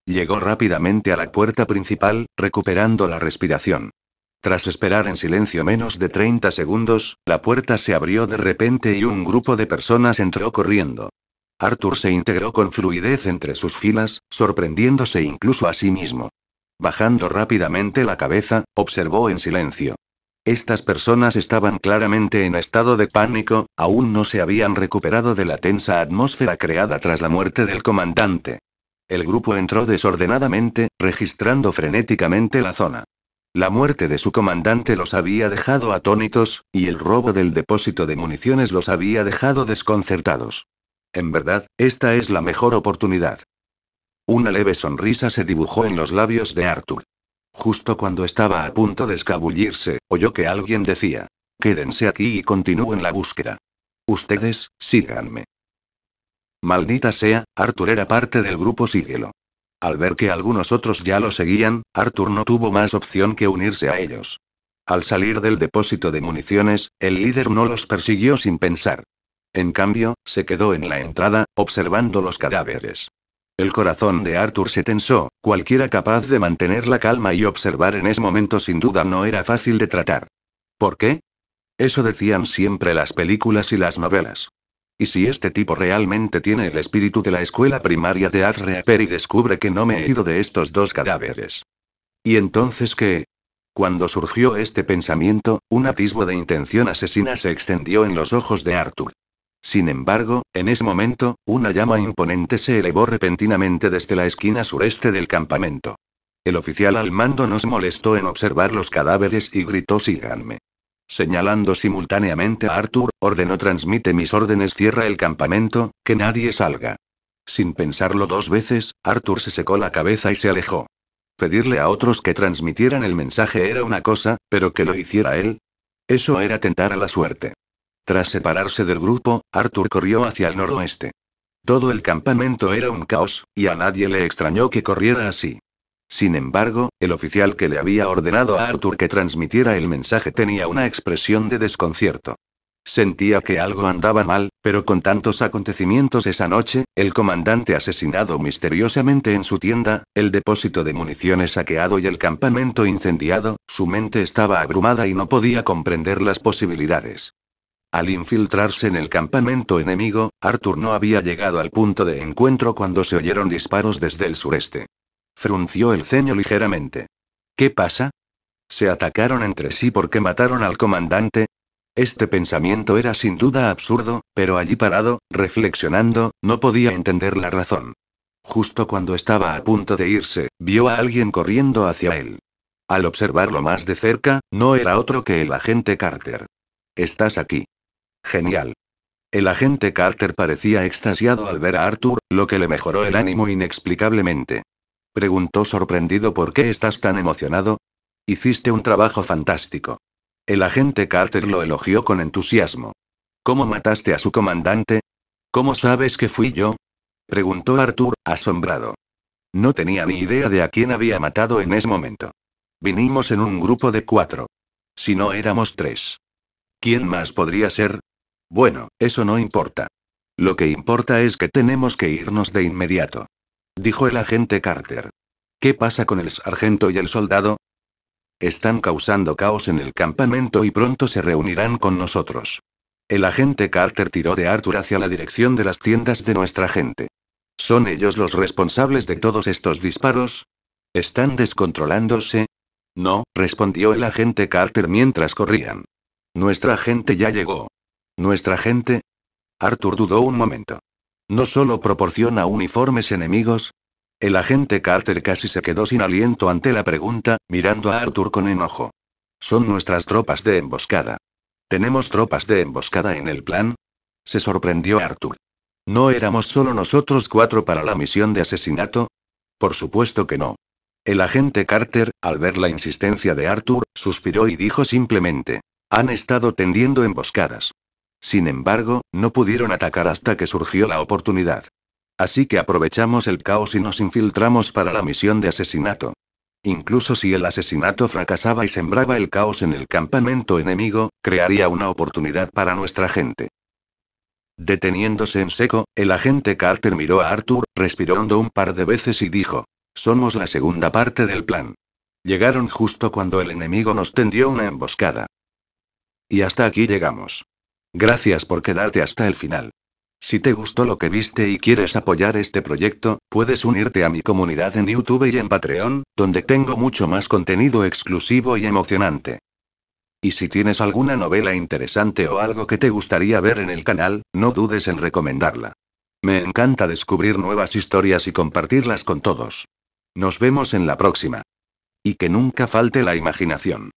Llegó rápidamente a la puerta principal, recuperando la respiración. Tras esperar en silencio menos de 30 segundos, la puerta se abrió de repente y un grupo de personas entró corriendo. Arthur se integró con fluidez entre sus filas, sorprendiéndose incluso a sí mismo. Bajando rápidamente la cabeza, observó en silencio. Estas personas estaban claramente en estado de pánico, aún no se habían recuperado de la tensa atmósfera creada tras la muerte del comandante. El grupo entró desordenadamente, registrando frenéticamente la zona. La muerte de su comandante los había dejado atónitos, y el robo del depósito de municiones los había dejado desconcertados. En verdad, esta es la mejor oportunidad. Una leve sonrisa se dibujó en los labios de Arthur. Justo cuando estaba a punto de escabullirse, oyó que alguien decía: «Quédense aquí y continúen la búsqueda. Ustedes, síganme». Maldita sea, Arthur era parte del grupo Síguelo. Al ver que algunos otros ya lo seguían, Arthur no tuvo más opción que unirse a ellos. Al salir del depósito de municiones, el líder no los persiguió sin pensar. En cambio, se quedó en la entrada, observando los cadáveres. El corazón de Arthur se tensó, cualquiera capaz de mantener la calma y observar en ese momento sin duda no era fácil de tratar. ¿Por qué? Eso decían siempre las películas y las novelas. ¿Y si este tipo realmente tiene el espíritu de la escuela primaria de Ad Reaper y descubre que no me he ido de estos dos cadáveres? ¿Y entonces qué? Cuando surgió este pensamiento, un atisbo de intención asesina se extendió en los ojos de Arthur. Sin embargo, en ese momento, una llama imponente se elevó repentinamente desde la esquina sureste del campamento. El oficial al mando no se molestó en observar los cadáveres y gritó: «Síganme». Señalando simultáneamente a Arthur, ordenó: «Transmite mis órdenes, cierra el campamento, que nadie salga». Sin pensarlo dos veces, Arthur se secó la cabeza y se alejó. Pedirle a otros que transmitieran el mensaje era una cosa, pero que lo hiciera él, eso era tentar a la suerte. Tras separarse del grupo, Arthur corrió hacia el noroeste. Todo el campamento era un caos, y a nadie le extrañó que corriera así. Sin embargo, el oficial que le había ordenado a Arthur que transmitiera el mensaje tenía una expresión de desconcierto. Sentía que algo andaba mal, pero con tantos acontecimientos esa noche, el comandante asesinado misteriosamente en su tienda, el depósito de municiones saqueado y el campamento incendiado, su mente estaba abrumada y no podía comprender las posibilidades. Al infiltrarse en el campamento enemigo, Arthur no había llegado al punto de encuentro cuando se oyeron disparos desde el sureste. Frunció el ceño ligeramente. ¿Qué pasa? ¿Se atacaron entre sí porque mataron al comandante? Este pensamiento era sin duda absurdo, pero allí parado, reflexionando, no podía entender la razón. Justo cuando estaba a punto de irse, vio a alguien corriendo hacia él. Al observarlo más de cerca, no era otro que el agente Carter. «Estás aquí». «Genial». El agente Carter parecía extasiado al ver a Arthur, lo que le mejoró el ánimo inexplicablemente. Preguntó sorprendido: ¿por qué estás tan emocionado? Hiciste un trabajo fantástico. El agente Carter lo elogió con entusiasmo. ¿Cómo mataste a su comandante? ¿Cómo sabes que fui yo?, preguntó Arthur, asombrado. No tenía ni idea de a quién había matado en ese momento. Vinimos en un grupo de 4. Si no éramos 3. ¿Quién más podría ser? Bueno, eso no importa. Lo que importa es que tenemos que irnos de inmediato, dijo el agente Carter. ¿Qué pasa con el sargento y el soldado? Están causando caos en el campamento y pronto se reunirán con nosotros. El agente Carter tiró de Arthur hacia la dirección de las tiendas de nuestra gente. ¿Son ellos los responsables de todos estos disparos? ¿Están descontrolándose? No, respondió el agente Carter mientras corrían. Nuestra gente ya llegó. ¿Nuestra gente? Arthur dudó un momento. ¿No solo proporciona uniformes enemigos? El agente Carter casi se quedó sin aliento ante la pregunta, mirando a Arthur con enojo. Son nuestras tropas de emboscada. ¿Tenemos tropas de emboscada en el plan? Se sorprendió Arthur. ¿No éramos solo nosotros 4 para la misión de asesinato? Por supuesto que no. El agente Carter, al ver la insistencia de Arthur, suspiró y dijo simplemente: han estado tendiendo emboscadas. Sin embargo, no pudieron atacar hasta que surgió la oportunidad. Así que aprovechamos el caos y nos infiltramos para la misión de asesinato. Incluso si el asesinato fracasaba y sembraba el caos en el campamento enemigo, crearía una oportunidad para nuestra gente. Deteniéndose en seco, el agente Carter miró a Arthur, respiró hondo un par de veces y dijo: somos la segunda parte del plan. Llegaron justo cuando el enemigo nos tendió una emboscada. Y hasta aquí llegamos. Gracias por quedarte hasta el final. Si te gustó lo que viste y quieres apoyar este proyecto, puedes unirte a mi comunidad en YouTube y en Patreon, donde tengo mucho más contenido exclusivo y emocionante. Y si tienes alguna novela interesante o algo que te gustaría ver en el canal, no dudes en recomendarla. Me encanta descubrir nuevas historias y compartirlas con todos. Nos vemos en la próxima. Y que nunca falte la imaginación.